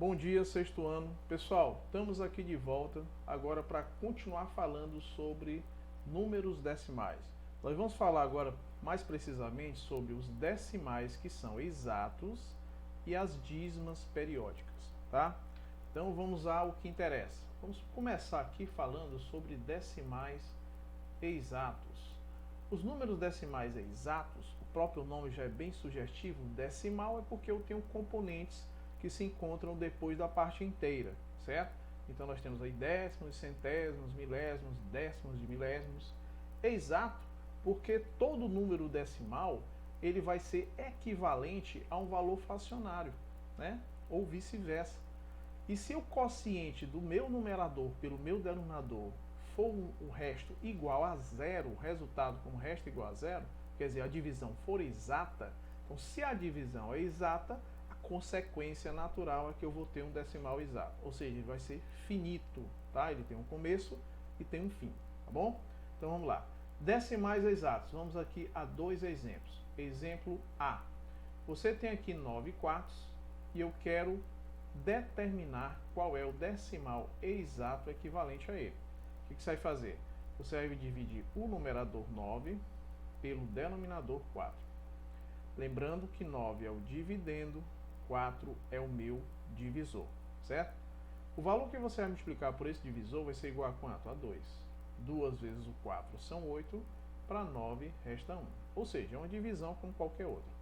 Bom dia, sexto ano. Pessoal, estamos aqui de volta agora para continuar falando sobre números decimais. Nós vamos falar agora mais precisamente sobre os decimais que são exatos e as dízimas periódicas, tá? Então vamos ao que interessa. Vamos começar aqui falando sobre decimais exatos. Os números decimais exatos, o próprio nome já é bem sugestivo, decimal é porque eu tenho componentes que se encontram depois da parte inteira, certo? Então nós temos aí décimos, centésimos, milésimos, décimos de milésimos. É exato porque todo número decimal ele vai ser equivalente a um valor fracionário, né? Ou vice-versa. E se o quociente do meu numerador pelo meu denominador for o resto igual a zero, o resultado como resto igual a zero, quer dizer, a divisão for exata, então se a divisão é exata, a consequência natural é que eu vou ter um decimal exato, ou seja, ele vai ser finito, tá? Ele tem um começo e tem um fim, tá bom? Então vamos lá. Decimais exatos, vamos aqui a dois exemplos. Exemplo A. Você tem aqui 9 quartos e eu quero determinar qual é o decimal exato equivalente a ele. O que você vai fazer? Você vai dividir o numerador 9 pelo denominador 4. Lembrando que 9 é o dividendo, 4 é o meu divisor, certo? O valor que você vai multiplicar por esse divisor vai ser igual a quanto? A 2. 2 vezes o 4 são 8, para 9 resta 1. Ou seja, é uma divisão como qualquer outra.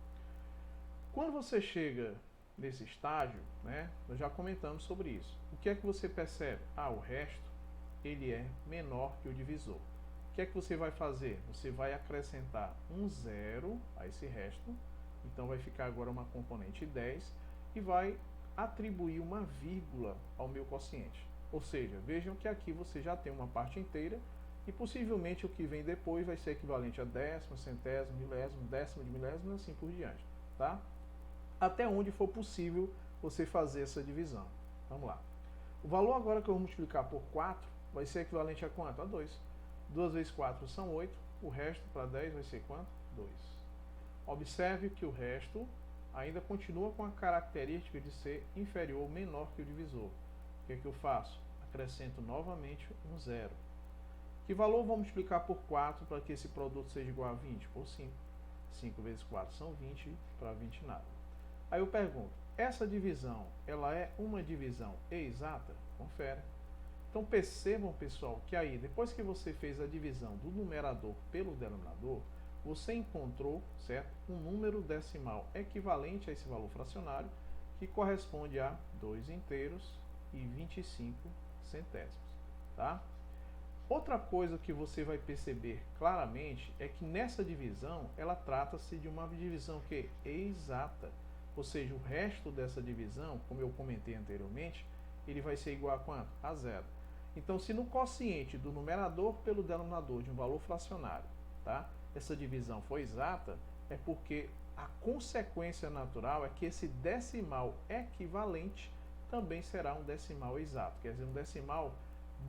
Quando você chega nesse estágio, né, nós já comentamos sobre isso. O que é que você percebe? O resto ele é menor que o divisor. O que é que você vai fazer? Você vai acrescentar um zero a esse resto, então vai ficar agora uma componente 10 e vai atribuir uma vírgula ao meu quociente. Ou seja, vejam que aqui você já tem uma parte inteira e possivelmente o que vem depois vai ser equivalente a décimo, centésimo, milésimo, décimo de milésimo e assim por diante, tá? Até onde for possível você fazer essa divisão. Vamos lá. O valor agora que eu vou multiplicar por 4 vai ser equivalente a quanto? A 2. 2 vezes 4 são 8, o resto para 10 vai ser quanto? 2. Observe que o resto ainda continua com a característica de ser inferior ou menor que o divisor. O que é que eu faço? Acrescento novamente um zero. Que valor vou multiplicar por 4 para que esse produto seja igual a 20? Por 5. 5 vezes 4 são 20, para 20 nada. Aí eu pergunto, essa divisão, ela é uma divisão exata? Confere. Então percebam, pessoal, que aí, depois que você fez a divisão do numerador pelo denominador, você encontrou, certo, um número decimal equivalente a esse valor fracionário, que corresponde a 2 inteiros e 25 centésimos, tá? Outra coisa que você vai perceber claramente é que nessa divisão, ela trata-se de uma divisão que é exata, ou seja, o resto dessa divisão, como eu comentei anteriormente, ele vai ser igual a quanto? A zero. Então, se no quociente do numerador pelo denominador de um valor fracionário, tá, essa divisão for exata, é porque a consequência natural é que esse decimal equivalente também será um decimal exato, quer dizer, um decimal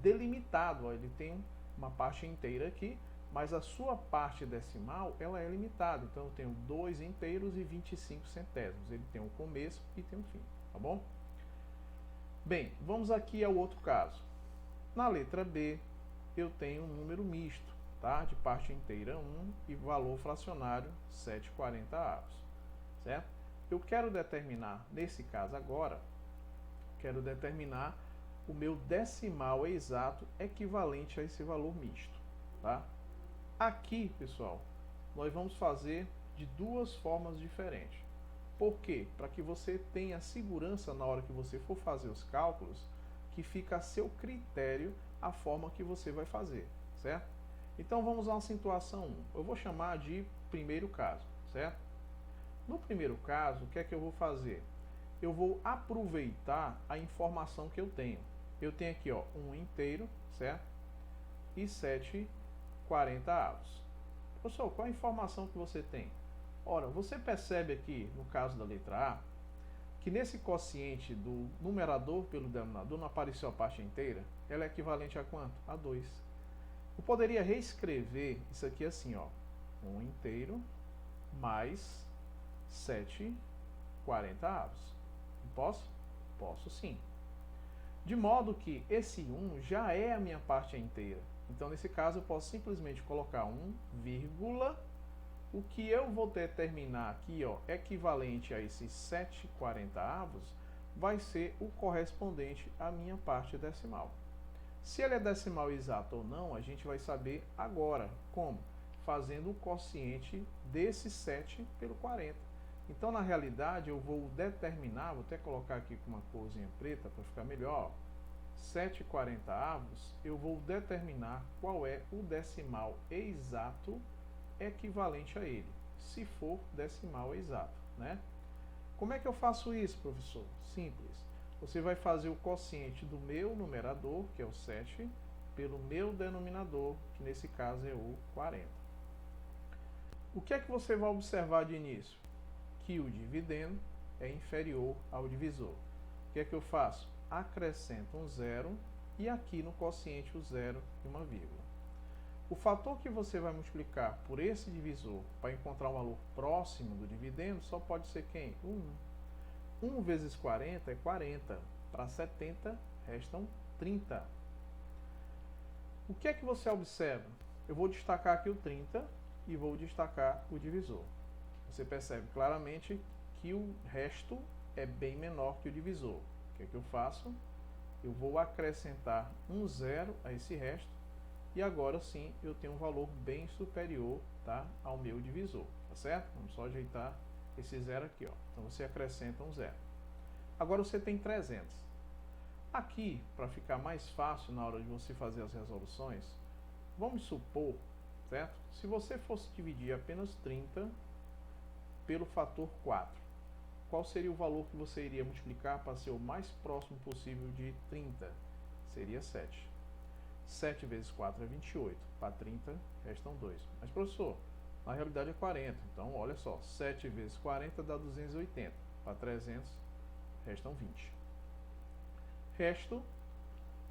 delimitado. Ele tem uma parte inteira aqui, mas a sua parte decimal ela é limitada. Então eu tenho 2 inteiros e 25 centésimos. Ele tem um começo e tem um fim, tá bom? Bem, vamos aqui ao outro caso. Na letra B, eu tenho um número misto, tá? De parte inteira 1 e valor fracionário 7,40 avos, certo? Eu quero determinar, nesse caso agora, quero determinar o meu decimal exato equivalente a esse valor misto, tá? Aqui, pessoal, nós vamos fazer de duas formas diferentes. Por quê? Para que você tenha segurança na hora que você for fazer os cálculos, que fica a seu critério a forma que você vai fazer, certo? Então vamos a uma situação 1. Eu vou chamar de primeiro caso, certo? No primeiro caso, o que é que eu vou fazer? Eu vou aproveitar a informação que eu tenho. Eu tenho aqui, ó, 1 inteiro, certo? E 7,40 avos. Pessoal, qual a informação que você tem? Ora, você percebe aqui, no caso da letra A, que nesse quociente do numerador pelo denominador não apareceu a parte inteira, ela é equivalente a quanto? A 2. Eu poderia reescrever isso aqui assim, ó, 1 inteiro mais 7,40 avos. Posso? Posso sim. De modo que esse 1 já é a minha parte inteira. Então, nesse caso, eu posso simplesmente colocar 1, vírgula, o que eu vou determinar aqui, ó, equivalente a esses 7/40, vai ser o correspondente à minha parte decimal. Se ele é decimal exato ou não, a gente vai saber agora. Como? Fazendo o quociente desse 7 pelo 40. Então, na realidade, eu vou determinar, vou até colocar aqui com uma corzinha preta para ficar melhor, 7/40, eu vou determinar qual é o decimal exato equivalente a ele, se for decimal exato, né? Como é que eu faço isso, professor? Simples. Você vai fazer o quociente do meu numerador, que é o 7, pelo meu denominador, que nesse caso é o 40. O que é que você vai observar de início? Que o dividendo é inferior ao divisor. O que é que eu faço? Acrescento um zero e aqui no quociente o zero e uma vírgula. O fator que você vai multiplicar por esse divisor para encontrar um valor próximo do dividendo só pode ser quem? O 1. 1 vezes 40 é 40. Para 70 restam 30. O que é que você observa? Eu vou destacar aqui o 30 e vou destacar o divisor. Você percebe claramente que o resto é bem menor que o divisor. O que é que eu faço? Eu vou acrescentar um zero a esse resto e agora sim eu tenho um valor bem superior, tá, ao meu divisor, tá certo? Vamos só ajeitar esse zero aqui, ó. Então você acrescenta um zero. Agora você tem 300. Aqui, para ficar mais fácil na hora de você fazer as resoluções, vamos supor, certo? Se você fosse dividir apenas 30 pelo fator 4, qual seria o valor que você iria multiplicar para ser o mais próximo possível de 30? Seria 7. 7 vezes 4 é 28. Para 30, restam 2. Mas, professor, na realidade é 40. Então, olha só. 7 vezes 40 dá 280. Para 300, restam 20. Resto,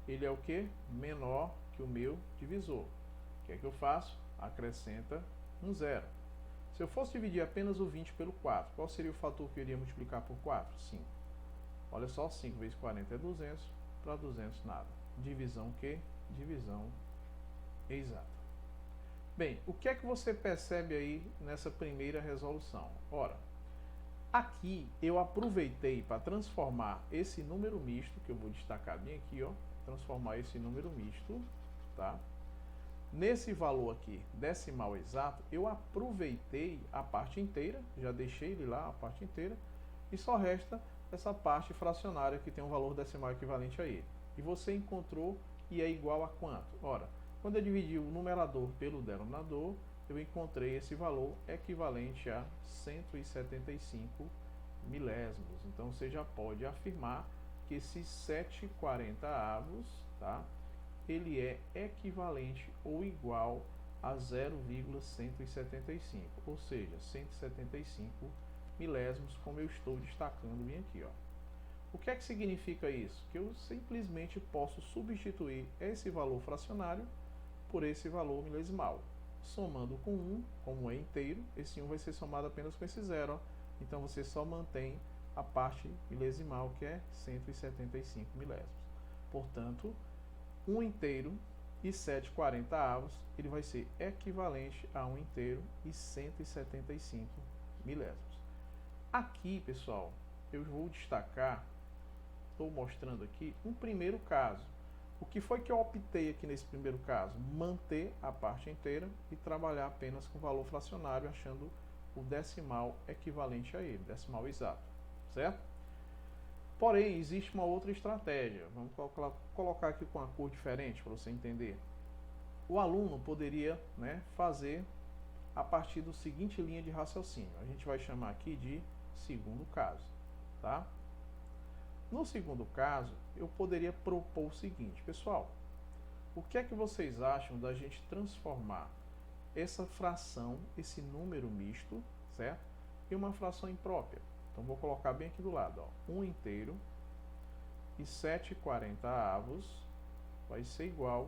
ele é o que? Menor que o meu divisor. O que é que eu faço? Acrescenta um zero. Se eu fosse dividir apenas o 20 pelo 4, qual seria o fator que eu iria multiplicar por 4? 5. Olha só, 5 vezes 40 é 200, para 200 nada. Divisão o quê? Divisão exata. Bem, o que é que você percebe aí nessa primeira resolução? Ora, aqui eu aproveitei para transformar esse número misto, que eu vou destacar bem aqui, ó, transformar esse número misto, tá? Nesse valor aqui, decimal exato, eu aproveitei a parte inteira, já deixei ele lá, a parte inteira, e só resta essa parte fracionária que tem um valor decimal equivalente a ele. E você encontrou e é igual a quanto? Ora, quando eu dividi o numerador pelo denominador, eu encontrei esse valor equivalente a 175 milésimos. Então você já pode afirmar que esses 7/40, tá? Ele é equivalente ou igual a 0,175, ou seja, 175 milésimos, como eu estou destacando bem aqui, ó. O que é que significa isso? Que eu simplesmente posso substituir esse valor fracionário por esse valor milesimal. Somando com 1, como é inteiro, esse 1 vai ser somado apenas com esse 0, ó. Então você só mantém a parte milesimal, que é 175 milésimos. Portanto, 1 inteiro e 7/40, ele vai ser equivalente a 1 inteiro e 175 milésimos. Aqui, pessoal, eu vou destacar, estou mostrando aqui, um primeiro caso. O que foi que eu optei aqui nesse primeiro caso? Manter a parte inteira e trabalhar apenas com valor fracionário, achando o decimal equivalente a ele, decimal exato, certo? Porém, existe uma outra estratégia. Vamos colocar aqui com uma cor diferente para você entender. O aluno poderia, né, fazer a partir do seguinte linha de raciocínio. A gente vai chamar aqui de segundo caso, tá? No segundo caso, eu poderia propor o seguinte, pessoal, o que é que vocês acham da gente transformar essa fração, esse número misto, certo, em uma fração imprópria? Então, vou colocar bem aqui do lado, ó, 1 inteiro e 7/40 vai ser igual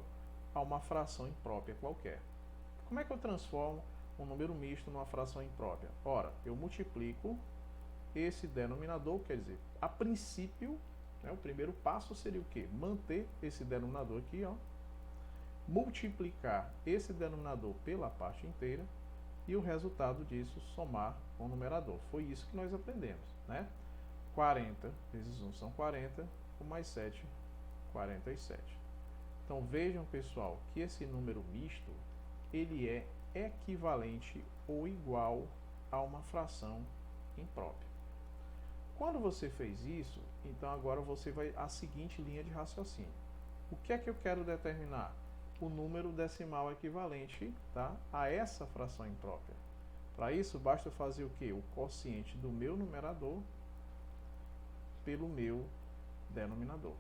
a uma fração imprópria qualquer. Como é que eu transformo um número misto numa fração imprópria? Ora, eu multiplico esse denominador, quer dizer, a princípio né? O primeiro passo seria o quê? Manter esse denominador aqui, ó, multiplicar esse denominador pela parte inteira e o resultado disso somar com o numerador. Foi isso que nós aprendemos, né? 40 vezes 1 são 40, com mais 7, 47. Então vejam, pessoal, que esse número misto, ele é equivalente ou igual a uma fração imprópria. Quando você fez isso, então agora você vai à seguinte linha de raciocínio. O que é que eu quero determinar? O número decimal equivalente, tá, a essa fração imprópria. Para isso, basta fazer o quê? O quociente do meu numerador pelo meu denominador.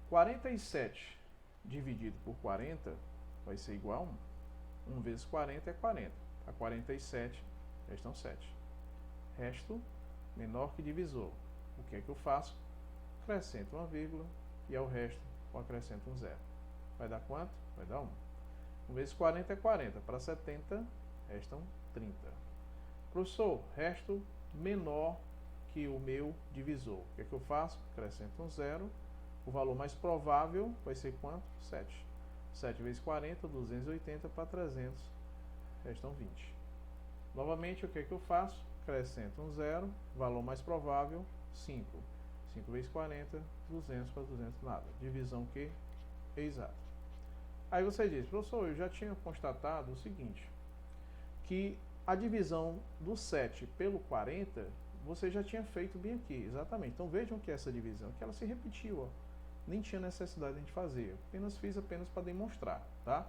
47 dividido por 40 vai ser igual a 1. 1 vezes 40 é 40. A 47 restam 7. Resto menor que divisor. O que é que eu faço? Acrescento uma vírgula e ao resto eu acrescento um zero. Vai dar quanto? Vai dar 1. 1 vezes 40 é 40. Para 70 restam 30. Professor, resto menor que o meu divisor. O que é que eu faço? Acrescento um zero. O valor mais provável vai ser quanto? 7. 7 vezes 40, 280 para 300, restam 20. Novamente, o que é que eu faço? Acrescento um zero. Valor mais provável, 5. 5 vezes 40, 200 para 200, nada. Divisão que? Exata. Aí você diz, professor, eu já tinha constatado o seguinte, que a divisão do 7 pelo 40, você já tinha feito bem aqui, exatamente. Então vejam que essa divisão, que ela se repetiu, ó. Nem tinha necessidade de a gente fazer, fiz apenas para demonstrar, tá?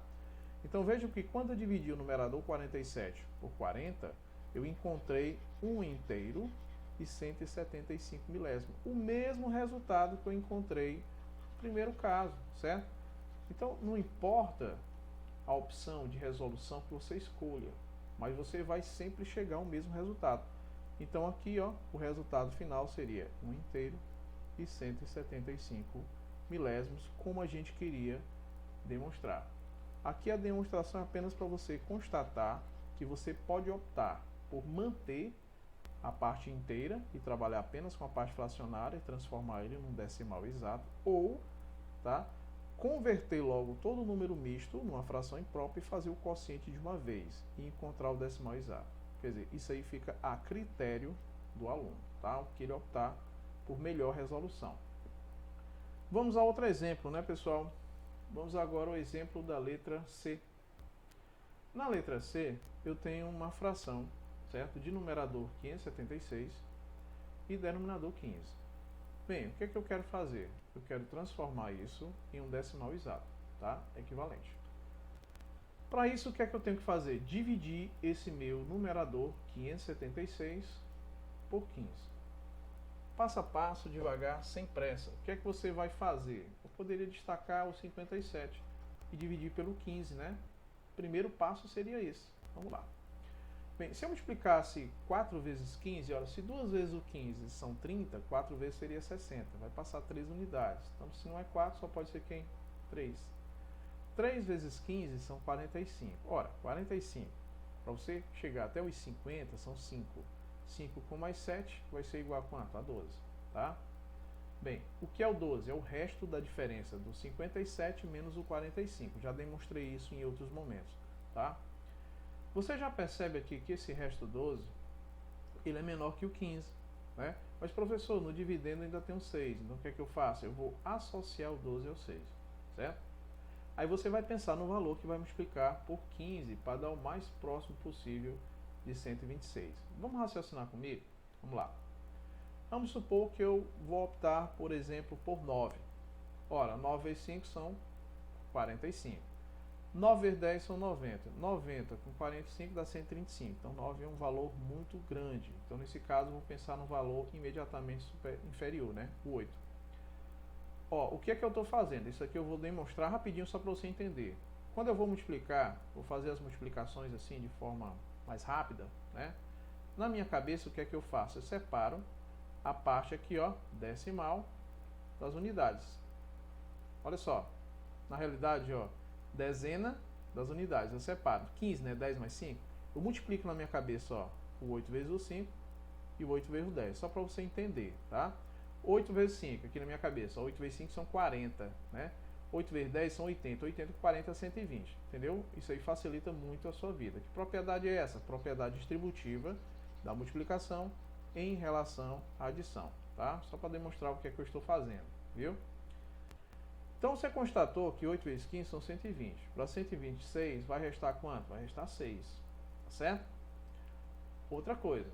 Então vejam que quando eu dividi o numerador 47 por 40, eu encontrei um inteiro e 175 milésimos. O mesmo resultado que eu encontrei no primeiro caso, certo? Então não importa a opção de resolução que você escolha, mas você vai sempre chegar ao mesmo resultado. Então aqui, ó, o resultado final seria 1 inteiro e 175 milésimos, como a gente queria demonstrar. Aqui a demonstração é apenas para você constatar que você pode optar por manter a parte inteira e trabalhar apenas com a parte fracionária e transformar ele num decimal exato, ou, tá, converter logo todo o número misto numa fração imprópria e fazer o quociente de uma vez e encontrar o decimal exato. Quer dizer, isso aí fica a critério do aluno, tá? O que ele optar por melhor resolução. Vamos a outro exemplo, né, pessoal? Vamos agora ao exemplo da letra C. Na letra C, eu tenho uma fração, certo? De numerador 576 e denominador 15. Bem, o que é que eu quero fazer? Eu quero transformar isso em um decimal exato, tá? Equivalente. Para isso, o que é que eu tenho que fazer? Dividir esse meu numerador 576 por 15. Passo a passo, devagar, sem pressa. O que é que você vai fazer? Eu poderia destacar o 57 e dividir pelo 15, né? O primeiro passo seria esse. Vamos lá. Bem, se eu multiplicasse 4 vezes 15, olha, se 2 vezes o 15 são 30, 4 vezes seria 60. Vai passar 3 unidades. Então, se não é 4, só pode ser quem? 3. 3 vezes 15 são 45. Ora, 45, para você chegar até os 50, são 5. 5 com mais 7 vai ser igual a quanto? A 12, tá? Bem, o que é o 12? É o resto da diferença do 57 menos o 45. Já demonstrei isso em outros momentos, tá? Você já percebe aqui que esse resto 12, ele é menor que o 15, né? Mas, professor, no dividendo ainda tem um 6. Então, o que é que eu faço? Eu vou associar o 12 ao 6, certo? Aí você vai pensar no valor que vai multiplicar por 15 para dar o mais próximo possível de 126. Vamos raciocinar comigo? Vamos lá. Vamos supor que eu vou optar, por exemplo, por 9. Ora, 9 vezes 5 são 45. 9 vezes 10 são 90. 90 com 45 dá 135. Então 9 é um valor muito grande. Então nesse caso eu vou pensar no valor imediatamente inferior, né? O 8. Ó, o que é que eu estou fazendo? Isso aqui eu vou demonstrar rapidinho só para você entender. Quando eu vou multiplicar, vou fazer as multiplicações assim de forma mais rápida, né? Na minha cabeça, o que é que eu faço? Eu separo a parte aqui, ó, decimal das unidades. Olha só, na realidade, ó, dezena das unidades. Eu separo 15, né? 10 mais 5. Eu multiplico na minha cabeça, ó, o 8 vezes o 5 e o 8 vezes o 10, só para você entender, tá? 8 vezes 5, aqui na minha cabeça, 8 vezes 5 são 40, né? 8 vezes 10 são 80, 80 com 40 é 120, entendeu? Isso aí facilita muito a sua vida. Que propriedade é essa? Propriedade distributiva da multiplicação em relação à adição, tá? Só para demonstrar o que é que eu estou fazendo, viu? Então você constatou que 8 vezes 15 são 120. Para 126 vai restar quanto? Vai restar 6, tá certo? Outra coisa,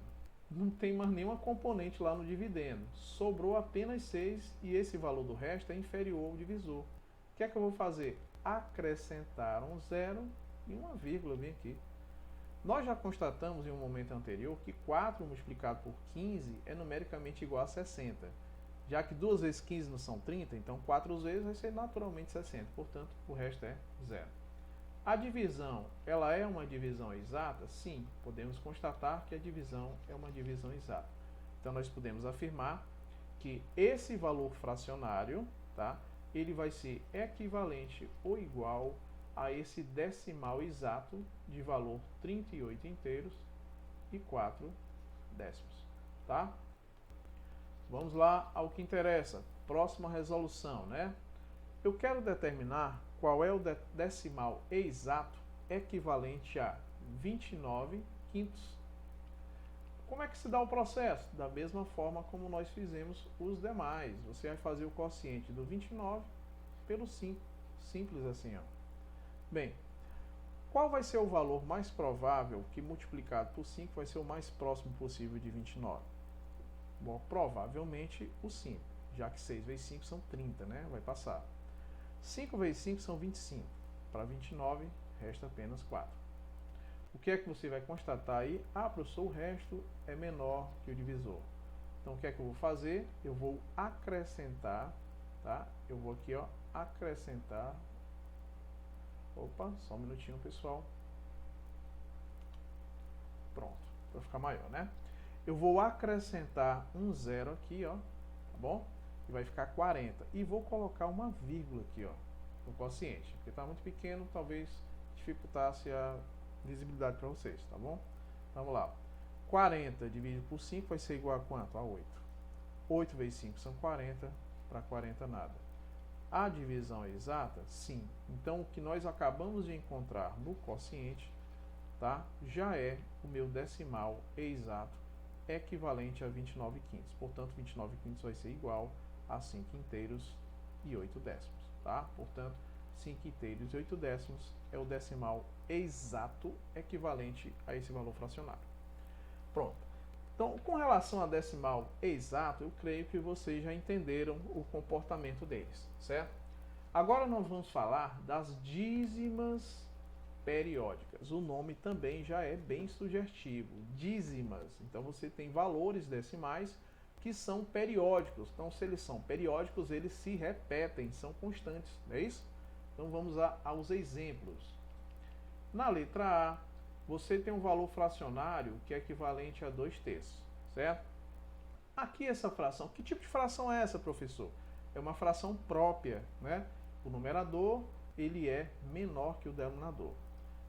não tem mais nenhuma componente lá no dividendo. Sobrou apenas 6 e esse valor do resto é inferior ao divisor. O que é que eu vou fazer? Acrescentar um zero e uma vírgula bem aqui. Nós já constatamos em um momento anterior que 4 multiplicado por 15 é numericamente igual a 60. Já que 2 vezes 15 não são 30, então 4 vezes vai ser naturalmente 60. Portanto, o resto é zero. A divisão, ela é uma divisão exata? Sim, podemos constatar que a divisão é uma divisão exata. Então, nós podemos afirmar que esse valor fracionário, tá, ele vai ser equivalente ou igual a esse decimal exato de valor 38 inteiros e 4 décimos, tá? Vamos lá ao que interessa. Próxima resolução, né? Eu quero determinar qual é o decimal exato equivalente a 29 quintos. Como é que se dá o processo? Da mesma forma como nós fizemos os demais. Você vai fazer o quociente do 29 pelo 5. Simples assim, ó. Bem, qual vai ser o valor mais provável que multiplicado por 5 vai ser o mais próximo possível de 29? Bom, provavelmente o 5, já que 6 vezes 5 são 30, né? Vai passar. 5 vezes 5 são 25. Para 29, resta apenas 4. O que é que você vai constatar aí? Ah, professor, o resto é menor que o divisor. Então, o que é que eu vou fazer? Eu vou acrescentar, tá? Eu vou aqui, ó, acrescentar. Opa, só um minutinho, pessoal. Pronto, para ficar maior, né? Eu vou acrescentar um zero aqui, ó, tá bom? E vai ficar 40. E vou colocar uma vírgula aqui, ó, no quociente. Porque está muito pequeno, talvez dificultasse a visibilidade para vocês, tá bom? Então, vamos lá. 40 dividido por 5 vai ser igual a quanto? A 8. 8 vezes 5 são 40, para 40 nada. A divisão é exata? Sim. Então, o que nós acabamos de encontrar no quociente, tá? Já é o meu decimal exato equivalente a 29 quintos. Portanto, 29 quintos vai ser igual a 5 inteiros e 8 décimos, tá? Portanto, 5 inteiros e 8 décimos é o decimal exato equivalente a esse valor fracionário. Pronto. Então, com relação a decimal exato, eu creio que vocês já entenderam o comportamento deles, certo? Agora nós vamos falar das dízimas periódicas. O nome também já é bem sugestivo, dízimas. Então você tem valores decimais que são periódicos. Então, se eles são periódicos, eles se repetem, são constantes, não é isso? Então vamos aos exemplos. Na letra A, você tem um valor fracionário que é equivalente a 2/3, certo? Aqui essa fração, que tipo de fração é essa, professor? É uma fração própria, né? O numerador, ele é menor que o denominador.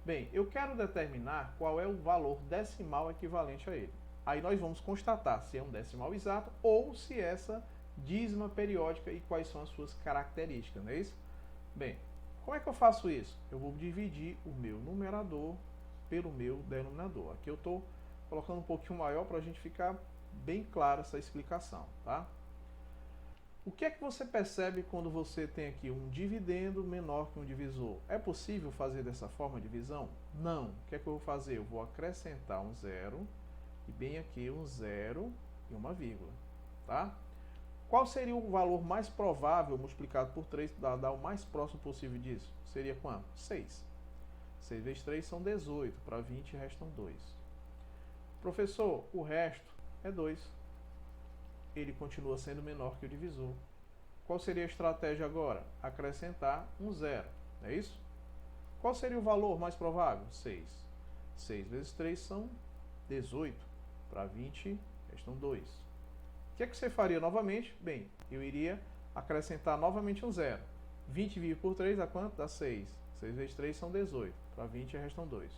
Bem, eu quero determinar qual é o valor decimal equivalente a ele. Aí nós vamos constatar se é um decimal exato ou se é essa dízima periódica e quais são as suas características, não é isso? Bem, como é que eu faço isso? Eu vou dividir o meu numerador pelo meu denominador. Aqui eu estou colocando um pouquinho maior para a gente ficar bem clara essa explicação, tá? O que é que você percebe quando você tem aqui um dividendo menor que um divisor? É possível fazer dessa forma a divisão? Não. O que é que eu vou fazer? Eu vou acrescentar um zero e bem aqui um zero e uma vírgula, tá? Qual seria o valor mais provável multiplicado por 3 para dar o mais próximo possível disso? Seria quanto? 6. 6 vezes 3 são 18. Para 20 restam 2. Professor, o resto é 2. Ele continua sendo menor que o divisor. Qual seria a estratégia agora? Acrescentar um zero, não é isso? Qual seria o valor mais provável? 6. 6 vezes 3 são 18. Para 20 restam 2. O que é que você faria novamente? Bem, eu iria acrescentar novamente um zero. 20 dividido por 3 dá quanto? Dá 6. 6 vezes 3 são 18. Para 20 restam 2.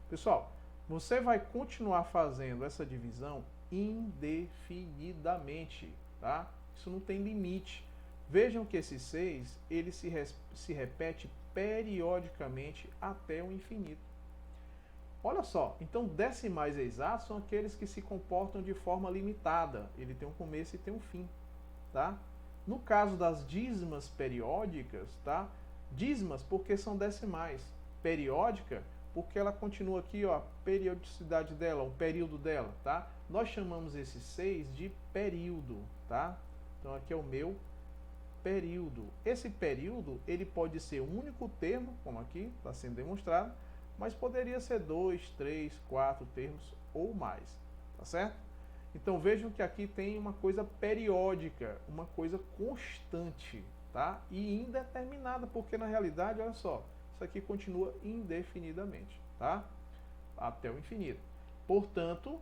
Pessoal, você vai continuar fazendo essa divisão indefinidamente, tá? Isso não tem limite. Vejam que esse 6, ele se repete periodicamente até o infinito. Olha só, então decimais exatos são aqueles que se comportam de forma limitada. Ele tem um começo e tem um fim, tá? No caso das dízimas periódicas, tá? Dízimas porque são decimais. Periódica porque ela continua aqui, ó, a periodicidade dela, o período dela, tá? Nós chamamos esse 6 de período, tá? Então aqui é o meu período. Esse período, ele pode ser um único termo, como aqui está sendo demonstrado, mas poderia ser 2, 3, 4 termos ou mais, tá certo? Então vejam que aqui tem uma coisa periódica, uma coisa constante, tá? E indeterminada, porque na realidade, olha só, isso aqui continua indefinidamente, tá? Até o infinito. Portanto,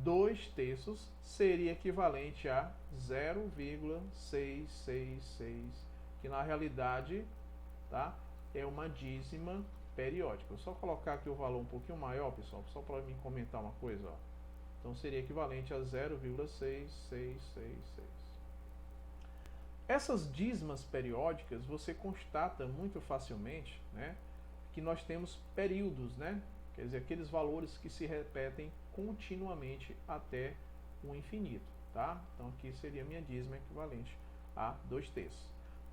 2/3 seria equivalente a 0,666, que na realidade, tá, é uma dízima periódica. Vou só colocar aqui o valor um pouquinho maior, pessoal, só para mim comentar uma coisa, ó. Então seria equivalente a 0,6666. Essas dízimas periódicas você constata muito facilmente, né, que nós temos períodos, né? Quer dizer, aqueles valores que se repetem continuamente até o infinito, tá? Então aqui seria a minha dízima equivalente a 2/3.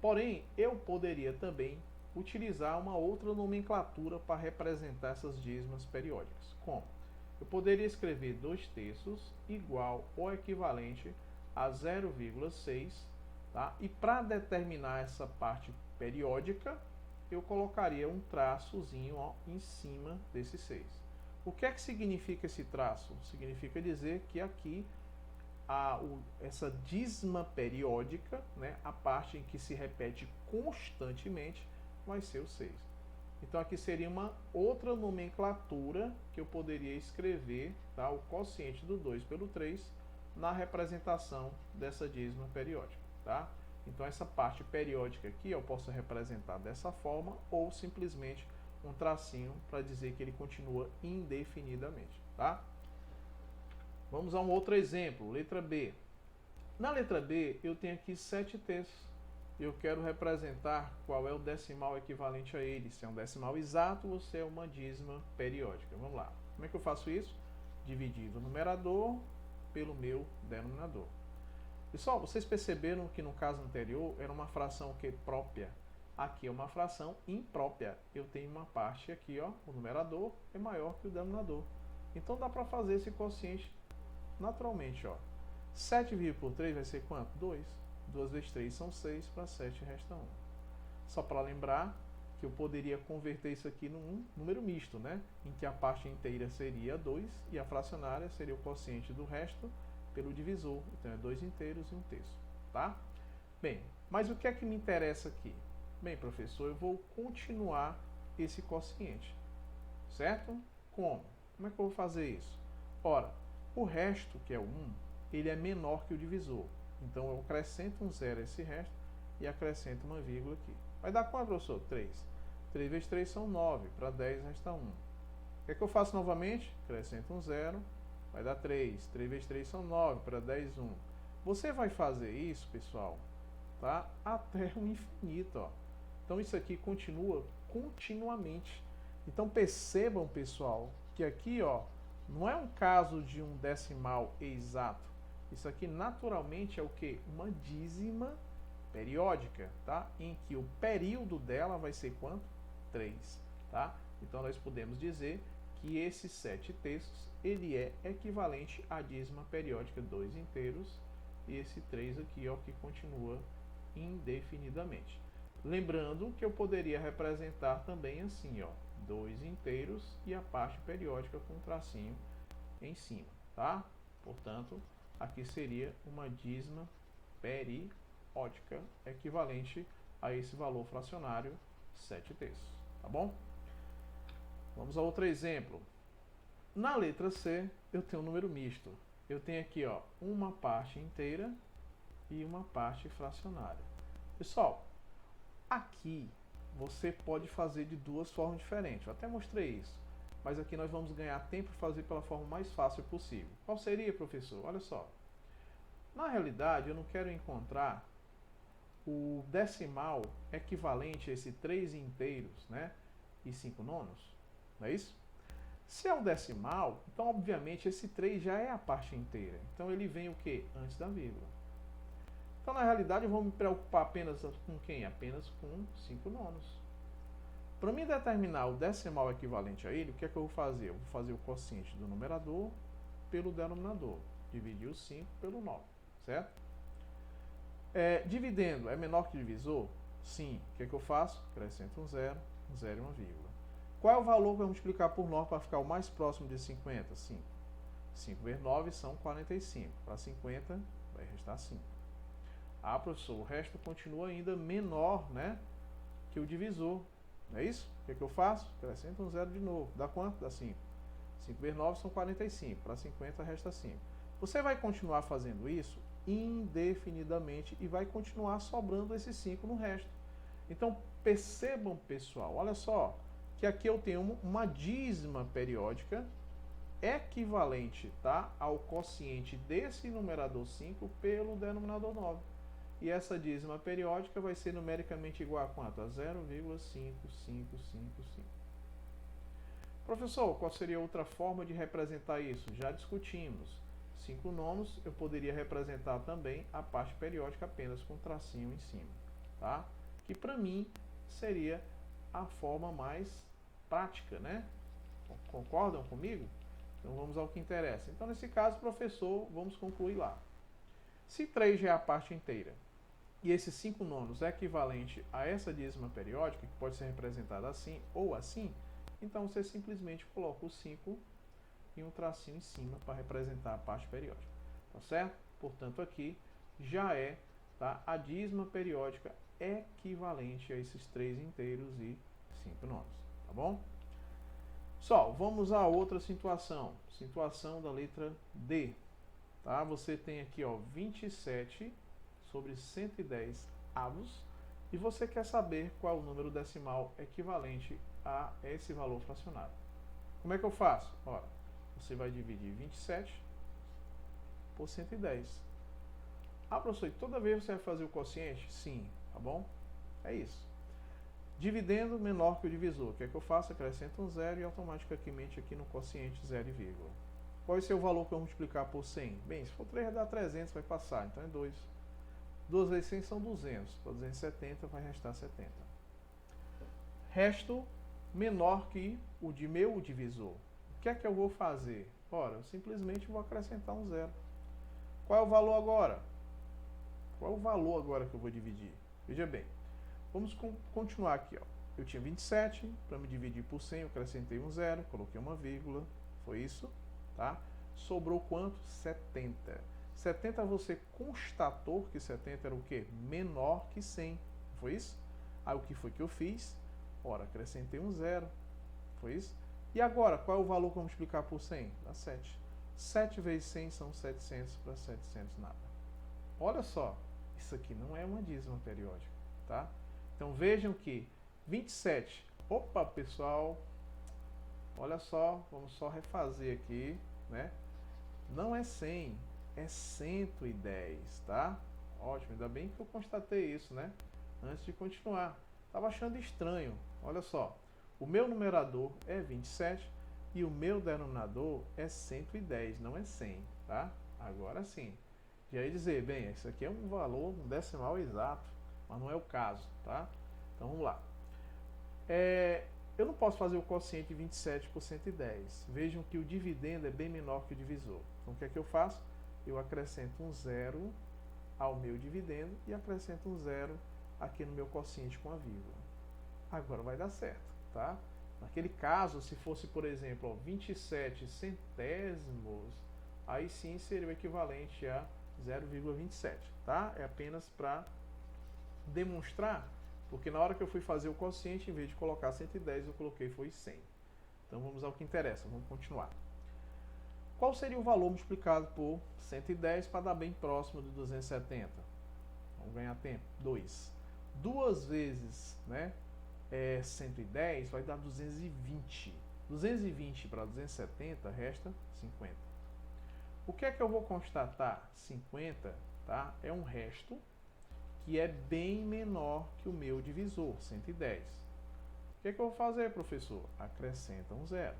Porém, eu poderia também utilizar uma outra nomenclatura para representar essas dízimas periódicas. Como? Eu poderia escrever 2/3 igual ou equivalente a 0,6, tá? E para determinar essa parte periódica, eu colocaria um traçozinho, ó, em cima desse 6. O que é que significa esse traço? Significa dizer que aqui essa dízima periódica, né, a parte em que se repete constantemente, vai ser o 6. Então aqui seria uma outra nomenclatura que eu poderia escrever, tá, o quociente do 2 pelo 3 na representação dessa dízima periódica, tá? Então essa parte periódica aqui eu posso representar dessa forma ou simplesmente um tracinho para dizer que ele continua indefinidamente, tá? Vamos a um outro exemplo, letra B. Na letra B eu tenho aqui 7/3. Eu quero representar qual é o decimal equivalente a ele, se é um decimal exato ou se é uma dízima periódica. Vamos lá. Como é que eu faço isso? Dividindo o numerador pelo meu denominador. Pessoal, vocês perceberam que no caso anterior era uma fração que própria. Aqui é uma fração imprópria. Eu tenho uma parte aqui, ó, o numerador é maior que o denominador. Então dá para fazer esse quociente naturalmente, ó. 7 dividido por 3 vai ser quanto? 2. 2 vezes 3 são 6, para 7 resta 1. Só para lembrar que eu poderia converter isso aqui num número misto, né? Em que a parte inteira seria 2 e a fracionária seria o quociente do resto pelo divisor. Então é 2 inteiros e 1/3, tá? Bem, mas o que é que me interessa aqui? Bem, professor, eu vou continuar esse quociente, certo? Como? Como é que eu vou fazer isso? Ora, o resto, que é o 1, ele é menor que o divisor. Então eu acrescento um 0 a esse resto e acrescento uma vírgula aqui. Vai dar quanto, professor? 3. 3 vezes 3 são 9, para 10 resta 1. O que é que eu faço novamente? Acrescento um 0, vai dar 3. 3 vezes 3 são 9, para 10, 1. Você vai fazer isso, pessoal, tá? Até o infinito, ó. Então isso aqui continua continuamente. Então percebam, pessoal, que aqui, ó, não é um caso de um decimal exato. Isso aqui naturalmente é o que? Uma dízima periódica, tá? Em que o período dela vai ser quanto? 3, tá? Então nós podemos dizer que esse 7/3 ele é equivalente à dízima periódica 2 inteiros e esse 3 aqui, ó, que continua indefinidamente. Lembrando que eu poderia representar também assim, ó, 2 inteiros e a parte periódica com um tracinho em cima, tá? Portanto, aqui seria uma dízima periódica equivalente a esse valor fracionário 7/3, tá bom? Vamos a outro exemplo. Na letra C, eu tenho um número misto. Eu tenho aqui, ó, uma parte inteira e uma parte fracionária. Pessoal, aqui você pode fazer de duas formas diferentes. Eu até mostrei isso, mas aqui nós vamos ganhar tempo e fazer pela forma mais fácil possível. Qual seria, professor? Olha só. Na realidade, eu não quero encontrar o decimal equivalente a esse 3 inteiros, né? E 5 nonos, não é isso? Se é um decimal, então obviamente esse 3 já é a parte inteira. Então ele vem o quê? Antes da vírgula. Então na realidade eu vou me preocupar apenas com quem? Apenas com 5 nonos. Para mim determinar o decimal equivalente a ele, o que é que eu vou fazer? Eu vou fazer o quociente do numerador pelo denominador. Dividir o 5 pelo 9, certo? Dividendo é menor que divisor? Sim. O que é que eu faço? Acrescento um zero e uma vírgula. Qual é o valor que eu vou multiplicar por 9 para ficar o mais próximo de 50? 5. 5 vezes 9 são 45. Para 50 vai restar 5. Ah, professor, o resto continua ainda menor, né, que o divisor. Não é isso? O que é que eu faço? Acrescento um zero de novo. Dá quanto? Dá 5. 5 vezes 9 são 45. Para 50 resta 5. Você vai continuar fazendo isso indefinidamente e vai continuar sobrando esses 5 no resto. Então, percebam, pessoal, olha só, que aqui eu tenho uma dízima periódica equivalente, tá, ao quociente desse numerador 5 pelo denominador 9. E essa dízima periódica vai ser numericamente igual a quanto? A 0,5555. Professor, qual seria outra forma de representar isso? Já discutimos. 5 nonos, eu poderia representar também a parte periódica apenas com um tracinho em cima, tá? Que para mim seria a forma mais prática, né? Concordam comigo? Então vamos ao que interessa. Então nesse caso, professor, vamos concluir lá. Se 3 já é a parte inteira e esses 5 nonos é equivalente a essa dízima periódica, que pode ser representada assim ou assim, então você simplesmente coloca o 5 e um tracinho em cima para representar a parte periódica, tá certo? Portanto, aqui já é, tá, a dízima periódica equivalente a esses 3 inteiros e 5 nonos, tá bom? Só, vamos a outra situação, situação da letra D, tá? Você tem aqui, ó, 27 sobre 110 avos e você quer saber qual é o número decimal equivalente a esse valor fracionário. Como é que eu faço? Ora, você vai dividir 27 por 110. Ah, professor, e toda vez você vai fazer o quociente? Sim, tá bom? É isso. Dividendo menor que o divisor. O que é que eu faço? Acrescento um zero e automaticamente aqui no quociente 0, vírgula. Qual vai ser o valor que eu vou multiplicar por 100? Bem, se for 3 vai dar 300, vai passar, então é 2. 2 vezes 100 são 200. Para 270 vai restar 70. Resto menor que o de meu divisor. O que é que eu vou fazer? Ora, eu simplesmente vou acrescentar um zero. Qual é o valor agora? Qual é o valor agora que eu vou dividir? Veja bem, vamos continuar aqui. Ó. Eu tinha 27, para me dividir por 100 eu acrescentei um zero, coloquei uma vírgula, foi isso, tá? Sobrou quanto? 70. 70 você constatou que 70 era o quê? Menor que 100, foi isso? Aí o que foi que eu fiz? Ora, acrescentei um zero, foi isso? E agora, qual é o valor que eu vou multiplicar por 100? Dá 7. 7 vezes 100 são 700 para 700 nada. Olha só, isso aqui não é uma dízima periódica, tá? Então vejam que 27, opa pessoal, olha só, vamos só refazer aqui, né? Não é 100, é 110, tá? Ótimo, ainda bem que eu constatei isso, né? Antes de continuar. Estava achando estranho, olha só. O meu numerador é 27 e o meu denominador é 110, não é 100, tá? Agora sim. E aí dizer, bem, isso aqui é um valor, um decimal exato, mas não é o caso, tá? Então vamos lá. Eu não posso fazer o quociente de 27 por 110. Vejam que o dividendo é bem menor que o divisor. Então o que é que eu faço? Eu acrescento um zero ao meu dividendo e acrescento um zero aqui no meu quociente com a vírgula. Agora vai dar certo, tá? Naquele caso, se fosse, por exemplo, ó, 27 centésimos, aí sim seria o equivalente a 0,27, tá? É apenas para demonstrar, porque na hora que eu fui fazer o quociente, em vez de colocar 110, eu coloquei foi 100. Então vamos ao que interessa, vamos continuar. Qual seria o valor multiplicado por 110 para dar bem próximo de 270? Vamos ganhar tempo. 2. 2 vezes, né, 110 vai dar 220. 220 para 270 resta 50. O que é que eu vou constatar? 50, tá? É um resto que é bem menor que o meu divisor, 110. O que é que eu vou fazer, professor? Acrescenta um zero.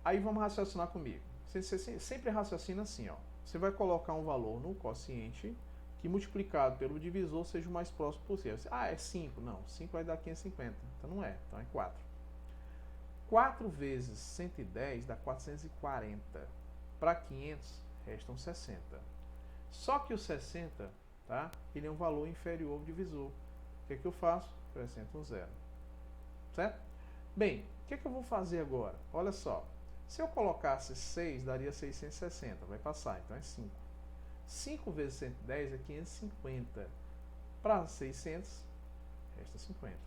Aí vamos raciocinar comigo. Você sempre raciocina assim, ó. Você vai colocar um valor no quociente que multiplicado pelo divisor seja o mais próximo possível. Ah, é 5. Não, 5 vai dar 550. Então não é, então é 4. 4 vezes 110 dá 440. Para 500, restam 60. Só que o 60, tá? Ele é um valor inferior ao divisor. O que é que eu faço? Acrescento um zero. Certo? Bem, o que é que eu vou fazer agora? Olha só. Se eu colocasse 6, daria 660. Vai passar, então é 5. 5 vezes 110 é 550. Para 600, resta 50. O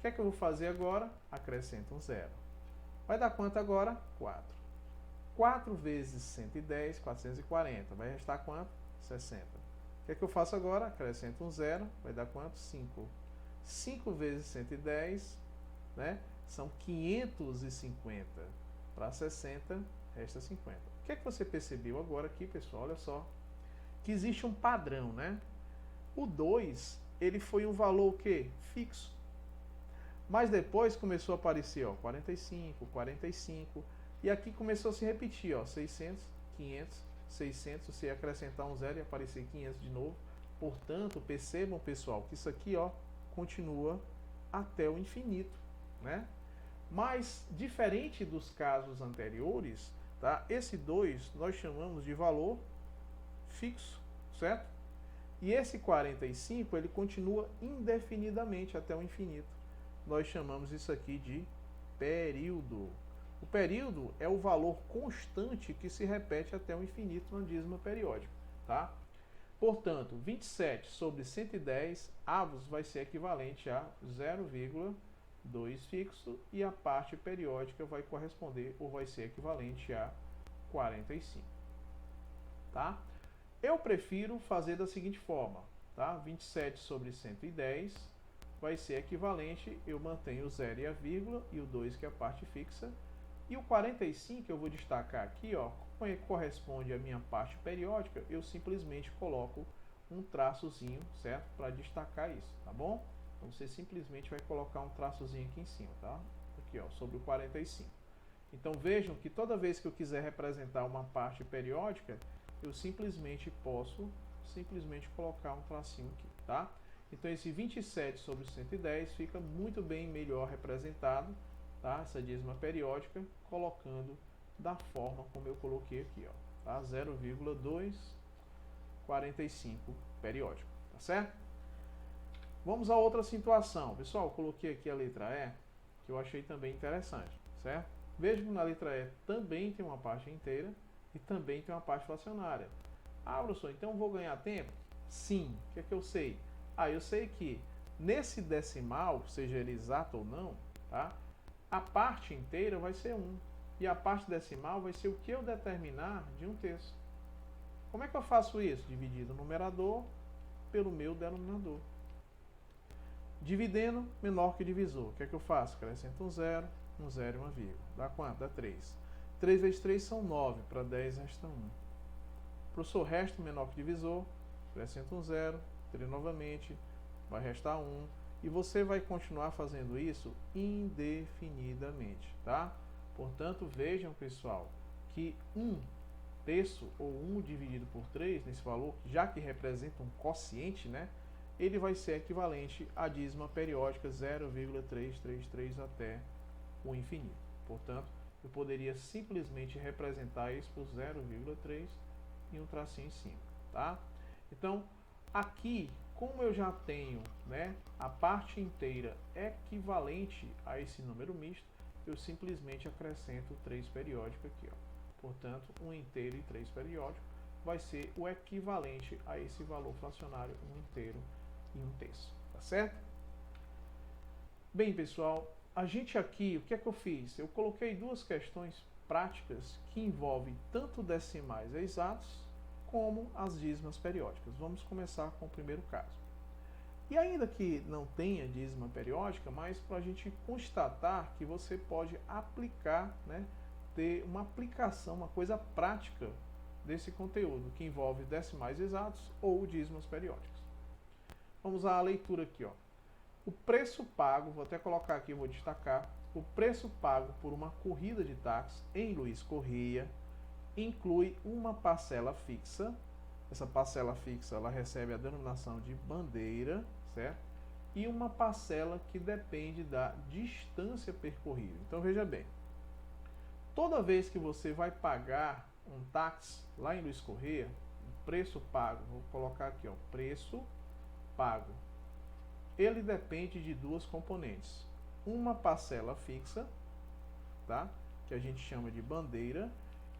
que é que eu vou fazer agora? Acrescento um zero. Vai dar quanto agora? 4. 4 vezes 110, 440. Vai restar quanto? 60. O que é que eu faço agora? Acrescento um zero. Vai dar quanto? 5. 5 vezes 110, né? São 550. Para 60, resta 50. O que é que você percebeu agora aqui, pessoal? Olha só. Que existe um padrão, né? O 2, ele foi um valor o quê? Fixo. Mas depois começou a aparecer, ó, 45, 45. E aqui começou a se repetir, ó, 600, 500, 600. Você acrescentar um zero e aparecer 500 de novo. Portanto, percebam, pessoal, que isso aqui, ó, continua até o infinito, né? Mas, diferente dos casos anteriores, tá? Esse 2 nós chamamos de valor fixo, certo? E esse 45, ele continua indefinidamente até o infinito. Nós chamamos isso aqui de período. O período é o valor constante que se repete até o infinito na dízima periódica, tá? Portanto, 27 sobre 110 avos vai ser equivalente a 0,2 fixo e a parte periódica vai corresponder ou vai ser equivalente a 45, tá? Eu prefiro fazer da seguinte forma, tá? 27 sobre 110 vai ser equivalente, eu mantenho o 0 e a vírgula e o 2 que é a parte fixa, e o 45 eu vou destacar aqui, ó, como corresponde à minha parte periódica, eu simplesmente coloco um traçozinho, certo? Para destacar isso, tá bom? Então você simplesmente vai colocar um traçozinho aqui em cima, tá? Aqui, ó, sobre o 45. Então vejam que toda vez que eu quiser representar uma parte periódica, eu simplesmente posso colocar um tracinho aqui, tá? Então esse 27 sobre 110 fica muito bem melhor representado, tá? Essa dízima periódica, colocando da forma como eu coloquei aqui, ó, tá? 0,245 periódico, tá certo? Vamos a outra situação. Pessoal, eu coloquei aqui a letra E, que eu achei também interessante, certo? Veja que na letra E também tem uma parte inteira e também tem uma parte fracionária. Ah, professor, então eu vou ganhar tempo? Sim. O que é que eu sei? Ah, eu sei que nesse decimal, seja ele exato ou não, tá? A parte inteira vai ser 1. E a parte decimal vai ser o que eu determinar de 1/3. Como é que eu faço isso? Dividindo o numerador pelo meu denominador. Dividendo menor que o divisor. O que é que eu faço? Acrescento um zero e uma vírgula. Dá quanto? Dá 3. 3 vezes 3 são 9. Para 10 resta 1. Professor, resto menor que o divisor. Acrescento um zero. 3 novamente. Vai restar 1. E você vai continuar fazendo isso indefinidamente, tá? Portanto, vejam, pessoal, que 1/3 ou 1 dividido por 3, nesse valor, já que representa um quociente, né? Ele vai ser equivalente à dízima periódica 0,333 até o infinito. Portanto, eu poderia simplesmente representar isso por 0,3 e um tracinho em cima, tá? Então, aqui, como eu já tenho, né, a parte inteira equivalente a esse número misto, eu simplesmente acrescento 3 periódico aqui, ó. Portanto, 1 inteiro e 3 periódico vai ser o equivalente a esse valor fracionário 1 inteiro e 1/3, tá certo? Bem, pessoal, a gente aqui, o que é que eu fiz? Eu coloquei duas questões práticas que envolvem tanto decimais exatos como as dízimas periódicas. Vamos começar com o primeiro caso. E ainda que não tenha dízima periódica, mas para a gente constatar que você pode aplicar, né, ter uma aplicação, uma coisa prática desse conteúdo, que envolve decimais exatos ou dízimos periódicos. Vamos à leitura aqui, ó. O preço pago, vou até colocar aqui, vou destacar, o preço pago por uma corrida de táxi em Luiz Correia inclui uma parcela fixa. Essa parcela fixa ela recebe a denominação de bandeira, certo? E uma parcela que depende da distância percorrida. Então veja bem, toda vez que você vai pagar um táxi lá em Luiz Correia, o preço pago, vou colocar aqui, ó, preço pago, ele depende de duas componentes. Uma parcela fixa, tá? Que a gente chama de bandeira,